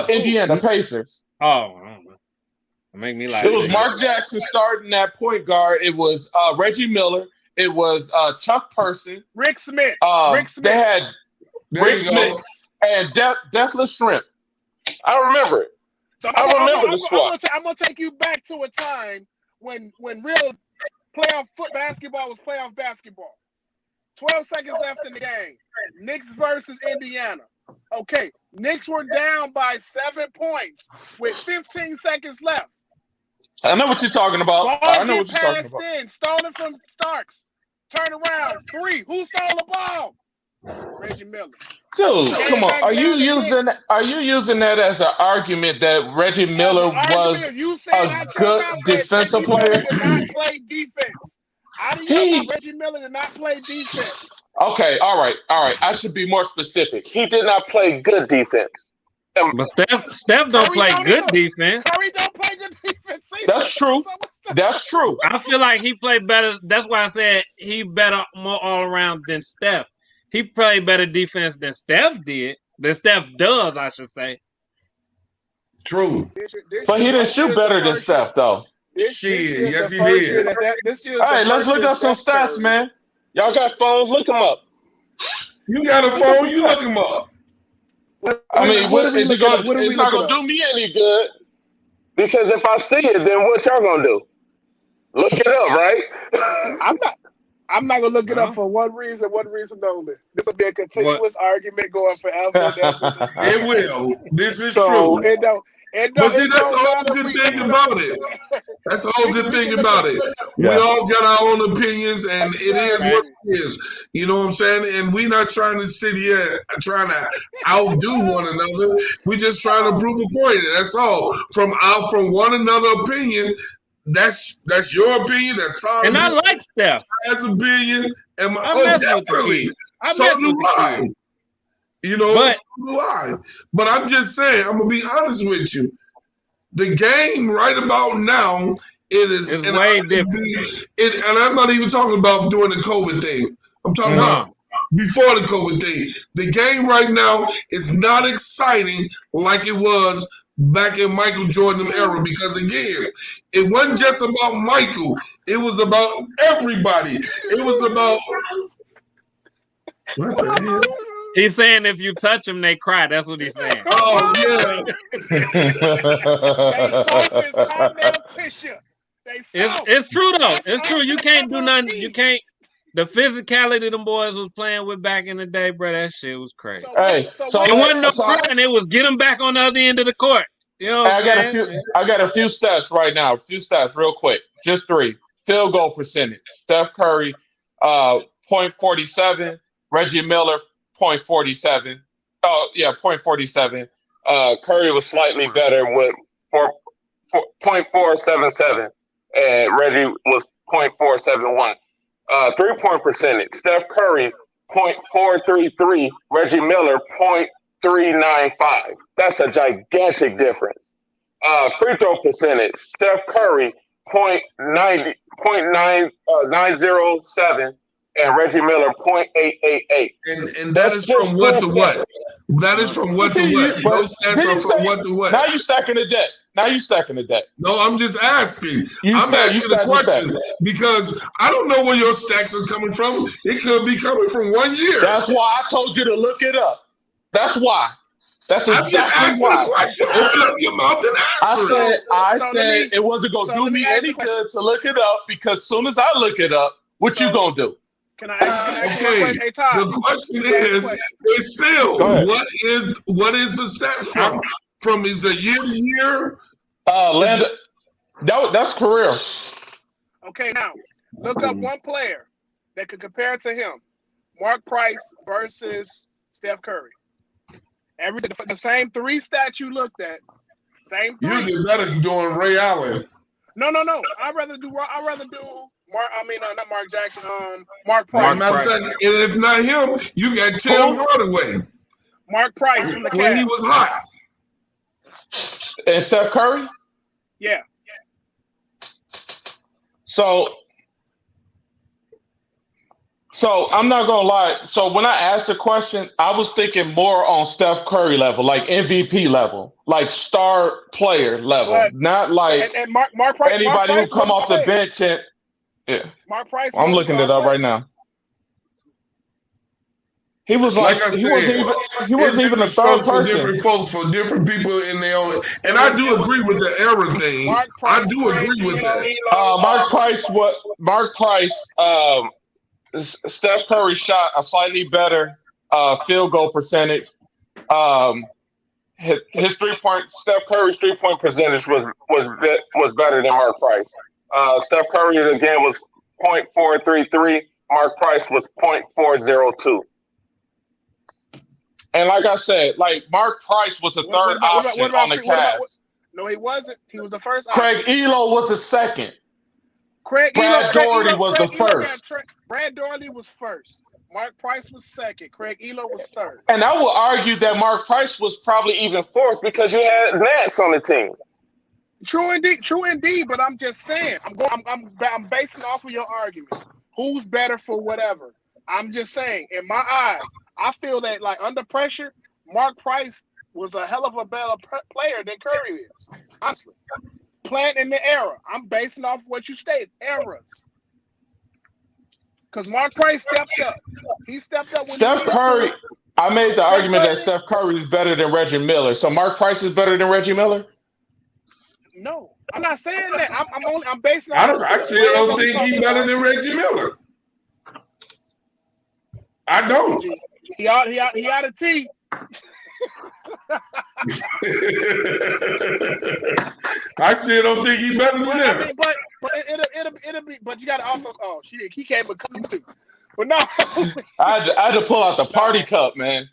Indiana Pacers. Oh, I don't know. Make me laugh. It was Mark Jackson starting at point guard. It was Reggie Miller. It was Chuck Person. Rick Smith. They had Rick Smith and Deathless Shrimp. I remember it. So I remember the squad. I'm gonna take you back to a time when real playoff basketball was playoff basketball. 12 seconds left in the game. Knicks versus Indiana. Okay, Knicks were down by 7 points with 15 seconds left. I know what you're talking about. I know what you're talking about. Stolen from Starks. Turn around. 3. Who stole the ball? Reggie Miller. Dude, come on. Are you using that as an argument that Reggie Miller was a good defensive player? Reggie Miller did not play defense. How do you know Reggie Miller did not play defense? Okay, all right. I should be more specific. He did not play good defense. But Steph don't play good defense. Curry don't play good defense either. That's true. That's true. I feel like he played better. That's why I said he better more all around than Steph. He played better defense than Steph did. Than Steph does, I should say. True. But he didn't shoot better than Steph, though. Shit, yes he did. Hey, let's look up some stats, man. Y'all got phones? Look them up. You got a phone? You look them up. I mean, it's not going to do me any good. Because if I see it, then what y'all going to do? Look it up, right? I'm not going to look it up for one reason only. This will be a continuous argument going forever. It will. This is true. But see, that's the whole good thing about it. That's the whole good thing about it. Yeah. We all got our own opinions, and it is what it is. You know what I'm saying? And we're not trying to sit here trying to outdo one another. We're just trying to prove a point. That's all. From one another opinion, that's your opinion. That's our opinion. I like Steph. That's opinion. Definitely. So do I. You know, so do I. But I'm just saying, I'm going to be honest with you. The game right about now, it's way different. And I'm not even talking about doing the COVID thing. I'm talking about before the COVID thing. The game right now is not exciting like it was back in Michael Jordan era, because again, it wasn't just about Michael. It was about everybody. It was about... What the hell? He's saying if you touch them, they cry. That's what he's saying. Oh, yeah. It's true, though. It's true. You can't do nothing. You can't. The physicality them boys was playing with back in the day, bro, that shit was crazy. Hey, it wasn't no crying. It was get them back on the other end of the court. You know what I'm saying? I got a few stats right now. A few stats real quick. Just 3. Field goal percentage. Steph Curry, .47. Reggie Miller, .47. Oh, yeah, .47. Curry was slightly better with .477, and Reggie was .471. 3-point percentage. Steph Curry, .433. Reggie Miller, .395. That's a gigantic difference. Free throw percentage. Steph Curry, .907. And Reggie Miller, .888. And that is from what to what? That is from what to what? Those stats are from what to what? Now you stacking the deck. No, I'm just asking. I'm asking the question because I don't know where your stacks are coming from. It could be coming from 1 year. That's why I told you to look it up. That's why. That's exactly why. The question. Open up your mouth and answer. I said it wasn't going to do me any good to look it up, because as soon as I look it up, what you going to do? Can I ask you a question? Hey, Todd, the question is still, what is the stats from? From is a year to year? That's career. Okay, now look up one player that could compare to him. Mark Price versus Steph Curry. The same 3 stats you looked at. Same 3. You did better than doing Ray Allen. No. I'd rather do Mark. Not Mark Jackson. Mark Price. Matter of fact, and if not him, you got Tim Hardaway. Mark Price from the Cavs. When he was hot. And Steph Curry? Yeah. So I'm not gonna lie. So when I asked the question, I was thinking more on Steph Curry level, like MVP level, like star player level, not like and Mark Price, anybody who come off the bench and Mark Price. I'm looking it up right now. He was like I said, he wasn't even a third person. For different folks, for different people in their own, and I do agree with the era thing. I do agree with that. Mark Price. Steph Curry shot a slightly better field goal percentage. Steph Curry's 3-point percentage was better than Mark Price. Steph Curry again was .433. Mark Price was .402. And like I said, like Mark Price was the third option on the Cavs. No, he wasn't. He was the first option. Craig Elo was the second. Brad Doherty was the first. Brad Doherty was first. Mark Price was second. Craig Elo was third. And I would argue that Mark Price was probably even fourth because you had Nance on the team. True indeed. But I'm just saying, I'm basing off of your argument. Who's better for whatever? I'm just saying, in my eyes, I feel that like under pressure, Mark Price was a hell of a better player than Curry is. Honestly, playing in the era, I'm basing off what you stated, eras. Because Mark Price stepped up. He stepped up when Steph Curry. I made the argument that Steph Curry is better than Reggie Miller. So Mark Price is better than Reggie Miller? No, I'm not saying that. I'm basing off. I still don't think he's better than Reggie Miller. I don't. He out of T. I still don't think he's better than that. I mean, it'll be. But you got to also. Oh shit, he can't become too. But no, I had to pull out the party cup, man.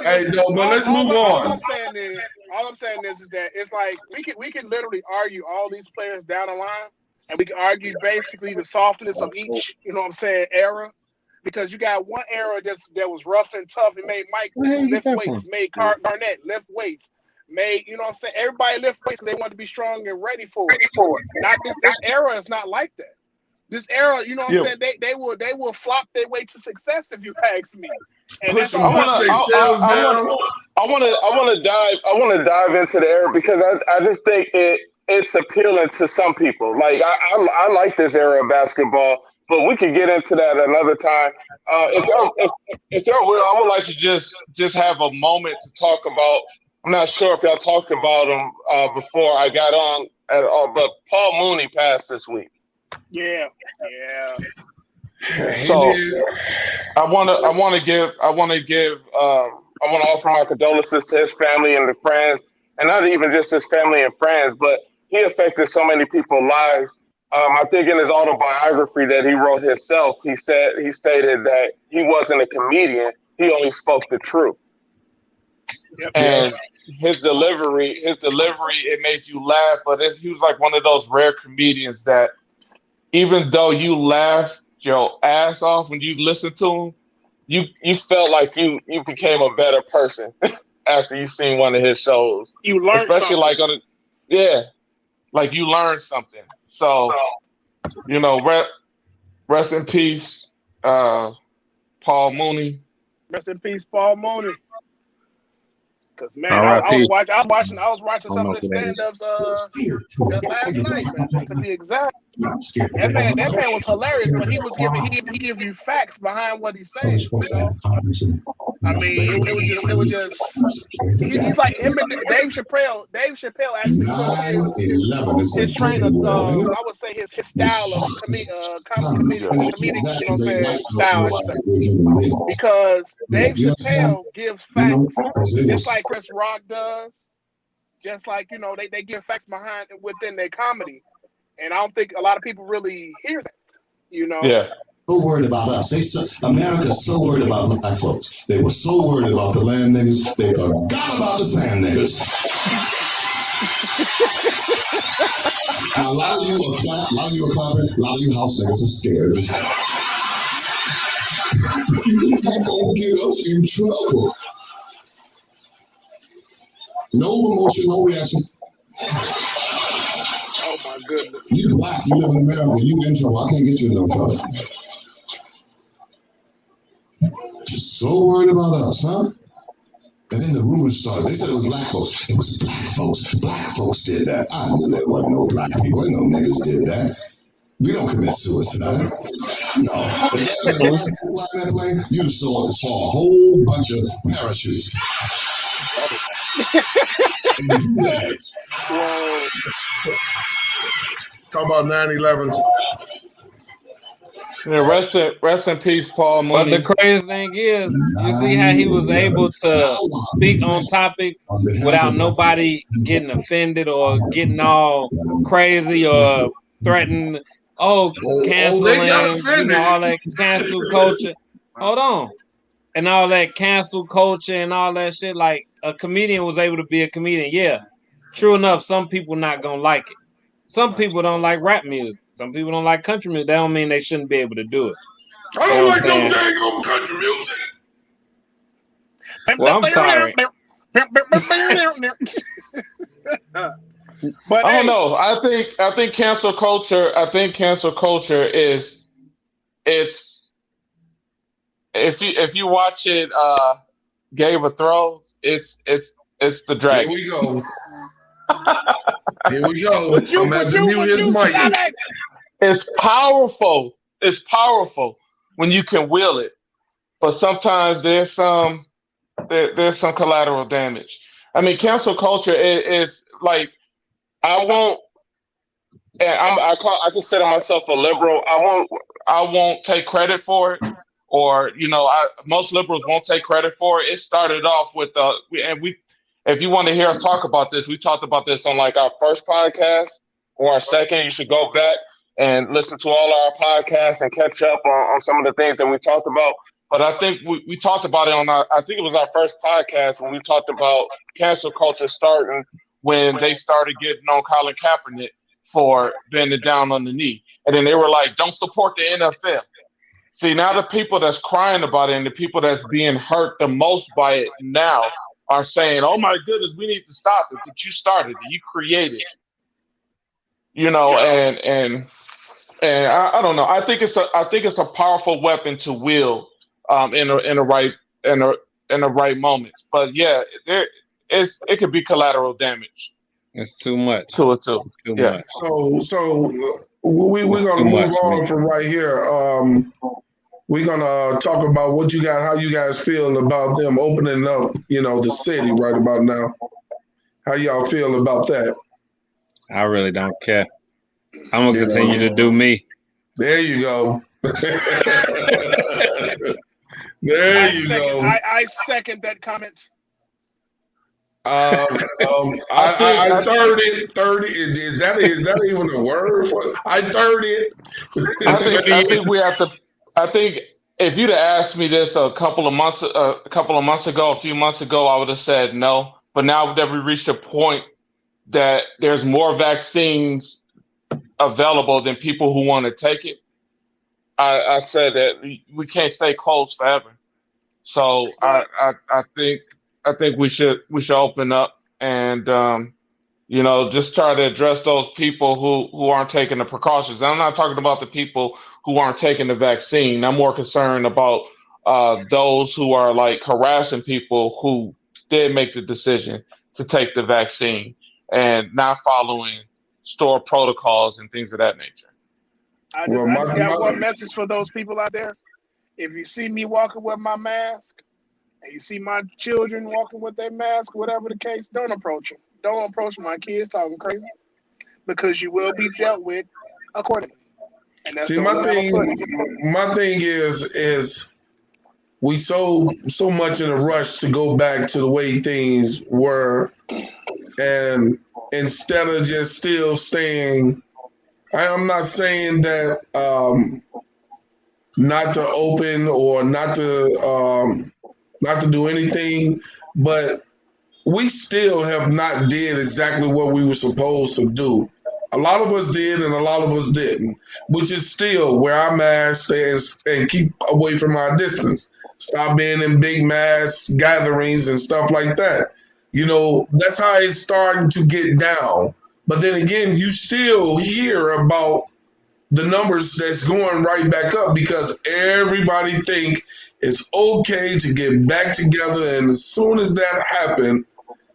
Hey, no, but let's move on. All I'm saying is that it's like we can literally argue all these players down the line, and we can argue basically the softness of each. You know what I'm saying? Era. Because you got one era that was rough and tough. It made Mike lift weights, made Garnett lift weights, made, you know what I'm saying? Everybody lift weights because they want to be strong and ready for it. Not this era is not like that. This era, you know what I'm saying? They will flop their way to success if you ask me. And I want to dive into the era because I just think it's appealing to some people. Like I like this era of basketball. But we could get into that another time. If y'all will, I would like to just have a moment to talk about. I'm not sure if y'all talked about him before I got on at all, but Paul Mooney passed this week. Yeah. So I want to offer my condolences to his family and the friends, and not even just his family and friends, but he affected so many people's lives. I think in his autobiography that he wrote himself, he stated that he wasn't a comedian. He only spoke the truth. Yep. And his delivery, it made you laugh. But he was like one of those rare comedians that even though you laughed your ass off when you listened to him, you felt like you became a better person after you seen one of his shows. You learned especially something. Like you learned something. So, you know, rest in peace, Paul Mooney. Rest in peace, Paul Mooney. Because man, I was watching some of the stand-ups last night, man, to be exact. That man was hilarious, but he give you facts behind what he's saying. You know? I mean, it was just he's like him and Dave Chappelle. Dave Chappelle actually took his trainer. I would say his style of comedic, you know what I'm saying, style. Because Dave Chappelle gives facts, just like Chris Rock does. Just like, you know, they give facts behind within their comedy. And I don't think a lot of people really hear that, you know? Yeah. So worried about us. America's so worried about black folks. They were so worried about the land niggas, they forgot about the sand niggas. Now, a lot of you are clapping, a lot of you house singers are scared. You're gonna get us in trouble. No emotion, no reaction. Oh my goodness. You black, you live in America, you in trouble. I can't get you in no trouble. So worried about us, huh? And then the rumors started. They said it was black folks. It was black folks. Black folks did that. I knew there wasn't no black people. No niggas did that. We don't commit suicide. No. If that was black that plane, you saw a whole bunch of parachutes. Whoa. Talk about 9/11. Yeah, rest in peace, Paul Mooney. But the crazy thing is, you see how he was able to speak on topics without nobody getting offended or getting all crazy or threatened. Canceling, they got offended. all that cancel culture. Hold on. And all that cancel culture and all that shit. Like, a comedian was able to be a comedian. Yeah, true enough, some people not going to like it. Some people don't like rap music. Some people don't like country music. That don't mean they shouldn't be able to do it. I don't like no dang old country music. Well, I'm sorry. But I don't know. I think cancel culture. I think cancel culture is it's if you watch it, Game of Thrones, it's the dragon. Here we go. Here we go. It's powerful. It's powerful when you can will it, but sometimes there's some collateral damage. I mean, cancel culture is like, I consider myself a liberal. I won't take credit for it, or most liberals won't take credit for it. It started off with if you want to hear us talk about this, we talked about this on like our first podcast or our second. You should go back and listen to all our podcasts and catch up on some of the things that we talked about. But I think we talked about it I think it was our first podcast when we talked about cancel culture starting when they started getting on Colin Kaepernick for bending down on the knee. And then they were like, don't support the NFL. See, now the people that's crying about it and the people that's being hurt the most by it now are saying, oh my goodness, we need to stop it. But you started it, you created it. And I don't know. I think it's a powerful weapon to wield in the right moments. But yeah, it could be collateral damage. It's too much. To it too. It's too Yeah. much. So we're gonna move on from right here. We're gonna talk about how you guys feel about them opening up, the city right about now. How y'all feel about that? I really don't care. I'm gonna continue to do me. There you go. There you go. I second that comment. I 30. Is that even a word for it? I 30. I think we have to. I think if you'd have asked me this a few months ago, I would have said no. But now that we reached a point that there's more vaccines available than people who want to take it, I said that we can't stay closed forever. So I think we should open up and just try to address those people who aren't taking the precautions. And I'm not talking about the people who aren't taking the vaccine. I'm more concerned about those who are like harassing people who did make the decision to take the vaccine and not following store protocols and things of that nature. I just got one message for those people out there. If you see me walking with my mask and you see my children walking with their mask, whatever the case, don't approach them. Don't approach my kids talking crazy, because you will be dealt with accordingly. And that's my thing is we so much in a rush to go back to the way things were, and instead of just still staying, I'm not saying that not to open or not to do anything, but we still have not did exactly what we were supposed to do. A lot of us did, and a lot of us didn't. Which is still wear our masks and keep away from our distance. Stop being in big mass gatherings and stuff like that. You know, that's how it's starting to get down. But then again, you still hear about the numbers that's going right back up because everybody think it's okay to get back together, and as soon as that happens,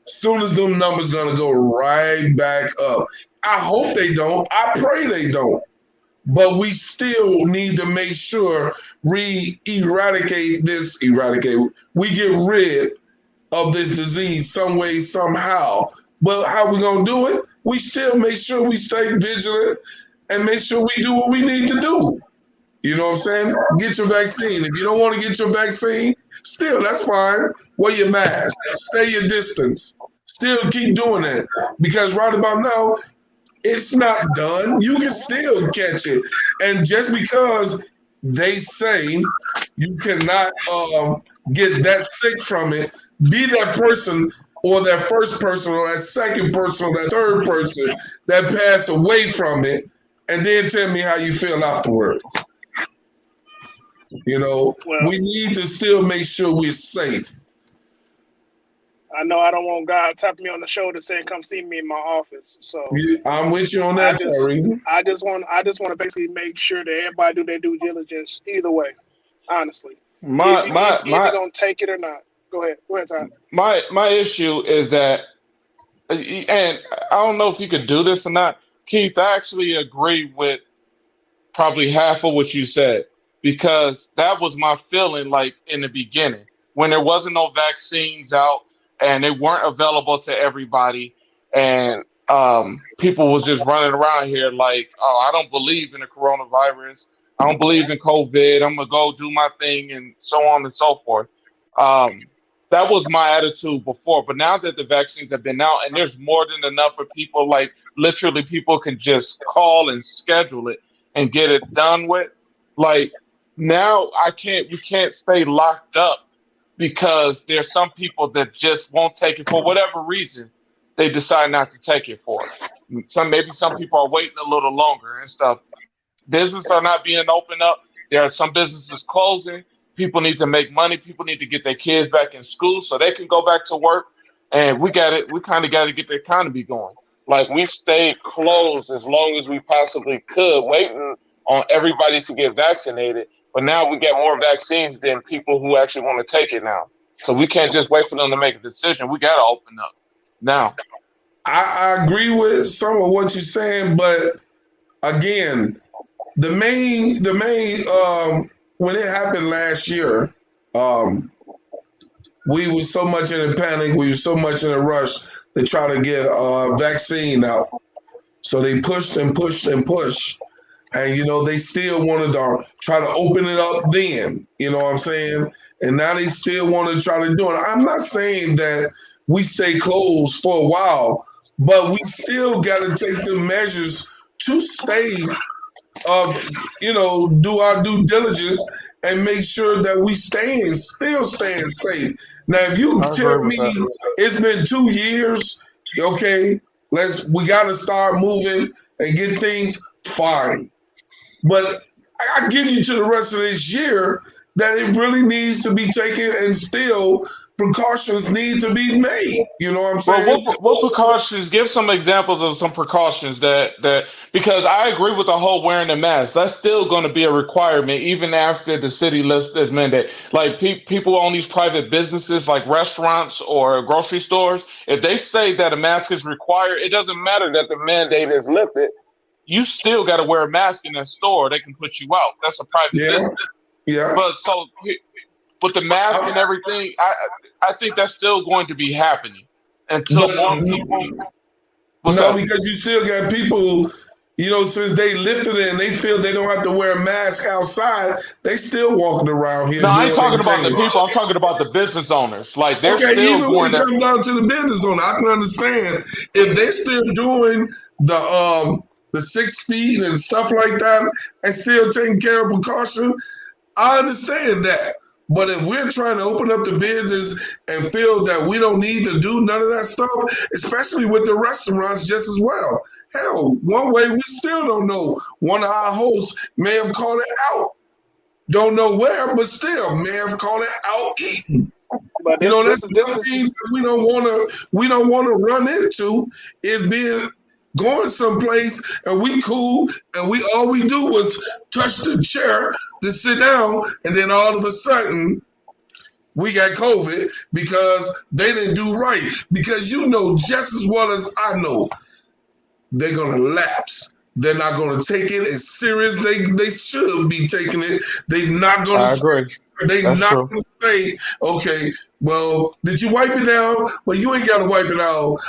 soon as them numbers gonna go right back up. I hope they don't. I pray they don't. But we still need to make sure we eradicate. We get rid of this disease some way, somehow. But how we gonna do it? We still make sure we stay vigilant and make sure we do what we need to do. You know what I'm saying? Get your vaccine. If you don't want to get your vaccine, still, that's fine. Wear your mask. Stay your distance. Still keep doing it. Because right about now, it's not done. You can still catch it. And just because they say you cannot get that sick from it, be that person or that first person or that second person or that third person that passed away from it, and then tell me how you feel afterwards. You know, we need to still make sure we're safe. I know I don't want God tapping me on the shoulder saying, "Come see me in my office." So I'm with you on that, I just want to basically make sure that everybody do their due diligence either way. Honestly, either gonna take it or not. Go ahead, Todd. My issue is that, and I don't know if you could do this or not, Keith. I actually agree with probably half of what you said, because that was my feeling like in the beginning when there wasn't no vaccines out and they weren't available to everybody, and people was just running around here like, oh, I don't believe in the coronavirus. I don't believe in COVID. I'm going to go do my thing and so on and so forth. That was my attitude before. But now that the vaccines have been out and there's more than enough for people, like literally people can just call and schedule it and get it done with. Like now we can't stay locked up because there's some people that just won't take it for whatever reason. They decide not to take it for. Maybe some people are waiting a little longer and stuff. Businesses are not being opened up. There are some businesses closing. People need to make money. People need to get their kids back in school so they can go back to work. And we kind of got to get the economy going. Like we stayed closed as long as we possibly could, waiting on everybody to get vaccinated. But now we get more vaccines than people who actually want to take it now. So we can't just wait for them to make a decision. We got to open up now. I agree with some of what you're saying, but again, the main when it happened last year, we were so much in a panic, we were so much in a rush to try to get a vaccine out. So they pushed and pushed and pushed. And, you know, they still wanted to try to open it up then, you know what I'm saying? And now they still want to try to do it. I'm not saying that we stay closed for a while, but we still got to take the measures to stay, do our due diligence and make sure that we still staying safe. Now, if you tell me it's been 2 years, okay, we got to start moving and get things fine. But I give you to the rest of this year that it really needs to be taken and still precautions need to be made. You know what I'm saying? Well, what precautions? Give some examples of some precautions that because I agree with the whole wearing a mask. That's still going to be a requirement even after the city lifts this mandate. Like people own these private businesses like restaurants or grocery stores. If they say that a mask is required, it doesn't matter that the mandate is lifted. You still got to wear a mask in that store. They can put you out. That's a private business. Yeah. But so with the mask and everything, I think that's still going to be happening until more people. Because you still got people, since they lifted it and they feel they don't have to wear a mask outside, they still walking around here. No, I ain't talking about the people. I'm talking about the business owners. Like they're still even when it comes down to the business owner, I can understand if they're still doing the 6 feet and stuff like that and still taking care of precaution. I understand that. But if we're trying to open up the business and feel that we don't need to do none of that stuff, especially with the restaurants just as well. Hell, one way we still don't know. One of our hosts may have called it out. Don't know where, but still may have called it out eating. But you know, that's one thing that we don't want to run into is being going someplace and we cool and all we do was touch the chair to sit down, and then all of a sudden we got COVID because they didn't do right. Because you know just as well as I know, they're gonna lapse. They're not gonna take it as serious they should be taking it. They're not gonna. I agree. They're not gonna say, okay, well, did you wipe it down? Well, you ain't gotta wipe it out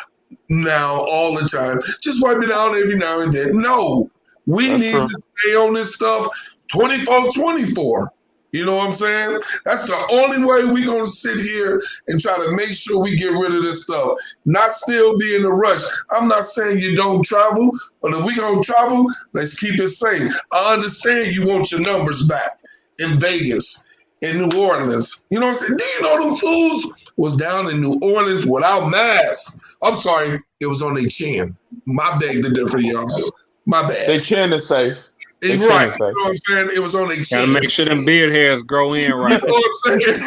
now all the time. Just wipe it out every now and then. No, we need to stay on this stuff 24/24. You know what I'm saying? That's the only way we're going to sit here and try to make sure we get rid of this stuff. Not still be in a rush. I'm not saying you don't travel, but if we're going to travel, let's keep it safe. I understand you want your numbers back in Vegas, in New Orleans. You know what I'm saying? Do you know them fools was down in New Orleans without masks? I'm sorry, it was on their chin. My beg to differ, y'all. My bad. Their chin is safe. It's right. You know what I'm saying? It was on their chin. Gotta make sure them beard hairs grow in right. You know what I'm saying?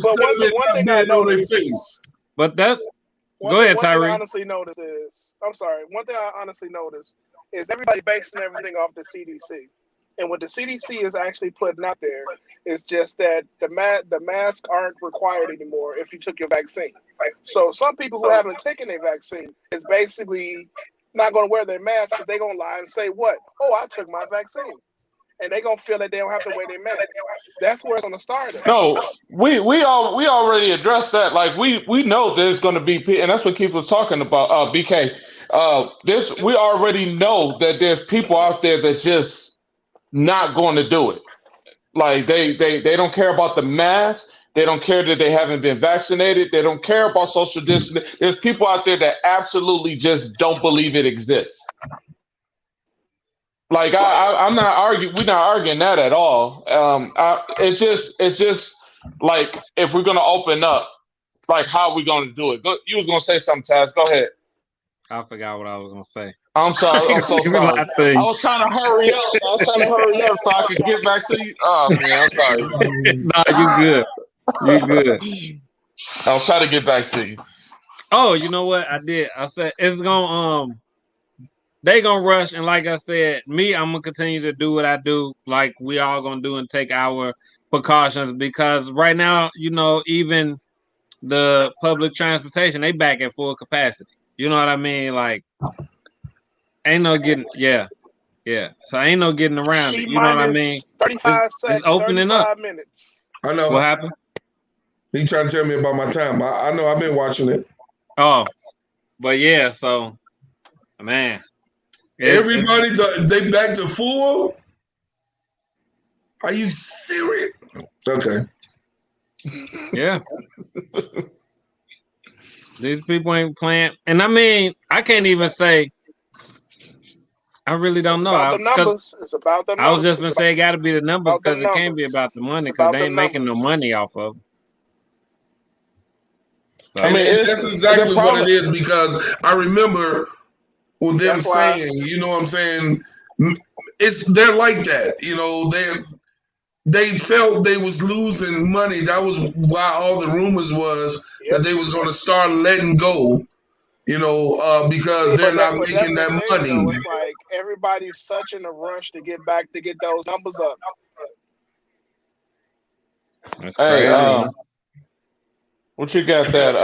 but one thing I noticed. But that's go ahead, Tyree. One thing I honestly noticed is, one thing I honestly noticed is everybody basing everything off the CDC. And what the CDC is actually putting out there is just that the masks aren't required anymore if you took your vaccine. So some people who haven't taken their vaccine is basically not going to wear their mask because they're going to lie and say, what? Oh, I took my vaccine. And they're going to feel that they don't have to wear their mask. That's where it's going to start. No, we already addressed that. Like, we know there's going to be, and that's what Keith was talking about, BK. We already know that there's people out there that just not going to do it. Like, they don't care about the mask. They don't care that they haven't been vaccinated. They don't care about social distancing. There's people out there that absolutely just don't believe it exists. Like, I'm not arguing. We're not arguing that at all. It's just like, if we're gonna open up, like, how are we gonna do it? You was gonna say something, Taz. Go ahead. I forgot what I was gonna say. I'm sorry. I'm so sorry. I was trying to hurry up. So I could get back to you. Oh man, I'm sorry. Nah, you good. You good. I was trying to get back to you. Oh, you know what I did? I said it's gonna they gonna rush, and like I said, I'm gonna continue to do what I do, like we all gonna do, and take our precautions, because right now, you know, even the public transportation, they back at full capacity. You know what I mean? Like, ain't no getting, yeah. So ain't no getting around it. You know what I mean? 35 seconds. It's opening up. Minutes. I know. What happened? He trying to tell me about my time. I know. I've been watching it. Oh, but yeah. So, man, everybody, they back to full. Are you serious? Okay. Yeah. These people ain't playing. And I mean, I can't even say. I really don't know. It's about the numbers. I was just going to say it got to be the numbers, because it can't be about the money, because they ain't making no money off of it. So, I mean, that's exactly what it is, because I remember them saying, you know what I'm saying? They're like that. You know, they felt they was losing money. That was why all the rumors was that they was going to start letting go, you know, because they're not making that money. Though, it's like everybody's such in a rush to get back to get those numbers up. That's crazy. Hey, what you got that?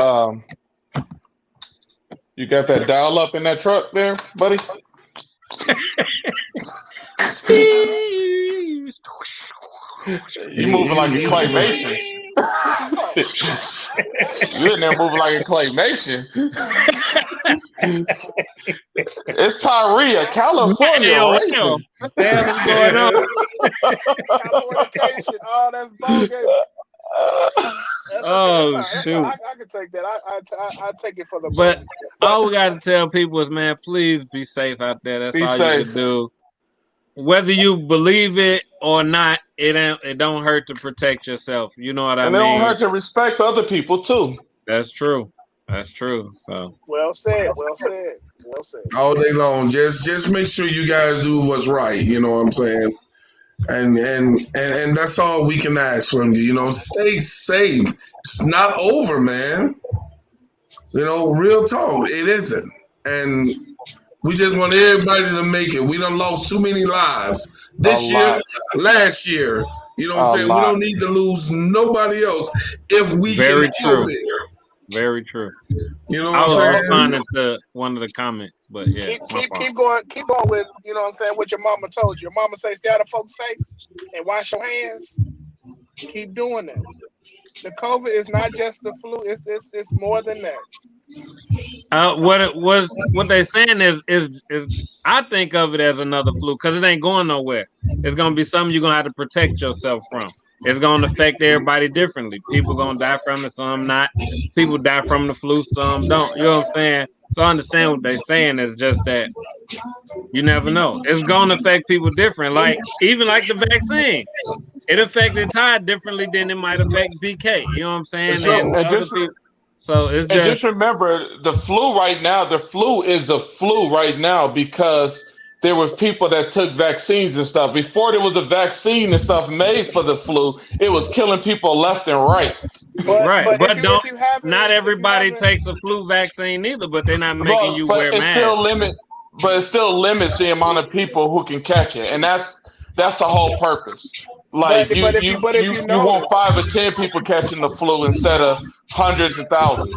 You got that dial up in that truck there, buddy? You moving like a claymation. You in there moving like a claymation. It's Tyree, California racing. What the hell is going on? Californication. Oh, that's bogus. Oh shoot! I can take that. I take it for the. But all we got to tell people is, man, please be safe out there. That's all you can do. whether you believe it or not, it don't hurt to protect yourself. You know what I mean? And it don't hurt to respect other people too. That's true. That's true. So well said. Well said. Well said. All day long, just make sure you guys do what's right. You know what I'm saying? And that's all we can ask from you. You know, stay safe. It's not over, man. You know, real talk, it isn't. And we just want everybody to make it. We done lost too many lives this year, last year. You know what I'm saying? We don't need to lose nobody else if we Very can true. help it. Very true. You know I what was I'm saying? responding to one of the comments, but yeah. Keep going with, you know what I'm saying, what your mama told you. Your mama say stay out of folks' face and wash your hands. Keep doing that. The COVID is not just the flu, it's more than that. What they saying is I think of it as another flu because it ain't going nowhere. It's gonna be something you're gonna have to protect yourself from. It's gonna affect everybody differently. People gonna die from it, some not. People die from the flu, some don't. You know what I'm saying? So I understand what they're saying is just that you never know. It's gonna affect people different. Like even like the vaccine, it affected Ty differently than it might affect BK. You know what I'm saying? And other people. So it's just remember the flu right now. The flu is a flu right now because there was people that took vaccines and stuff. Before there was a vaccine and stuff made for the flu, it was killing people left and right. But not everybody takes a flu vaccine either, but they're not making you wear masks. But it still limits the amount of people who can catch it, and that's the whole purpose. Like you want 5 or 10 people catching the flu instead of hundreds of thousands.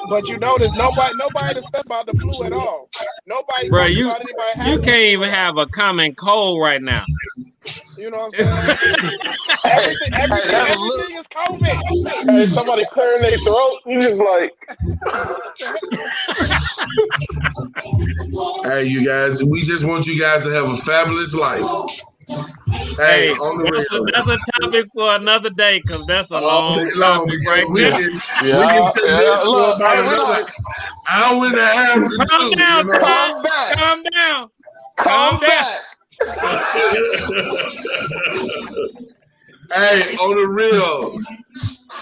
But you notice nobody discussed about the flu at all. Nobody Bro, talks about anybody having you can't even have a common cold right now. You know what I'm saying? everything is COVID. Hey, somebody clearing their throat. You just like. Hey, you guys, we just want you guys to have a fabulous life. Hey, that's a topic for another day because that's a long topic right there. We can take this for about another hour and a half. Calm down. Hey, on the real,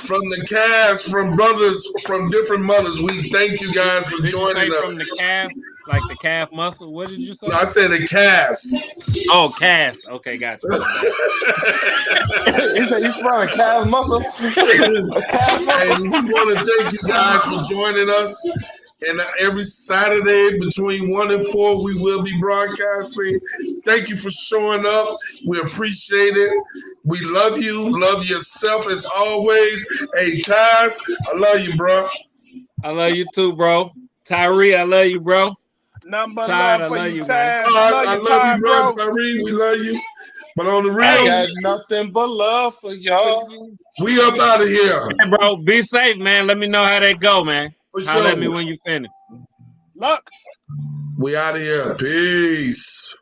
from the cast, from Brothers from Different Mothers, we thank you guys for joining us. From the calf, like the calf muscle. What did you say? No, I said the cast. Oh, cast. Okay, got you. He said he's from a calf muscle. Hey, we want to thank you guys for joining us. And every Saturday between 1 and 4, we will be broadcasting. Thank you for showing up. We appreciate it. We love you. Love yourself as always. Hey, Taz, I love you, bro. I love you too, bro. Tyree, I love you, bro. Number love for you, Taz. I love you, bro. Tyree, we love you. But on the real, I got nothing but love for y'all. We up out of here. Hey, bro, be safe, man. Let me know how that go, man. For sure. Holler at me when you finish. Luck. We out of here. Peace.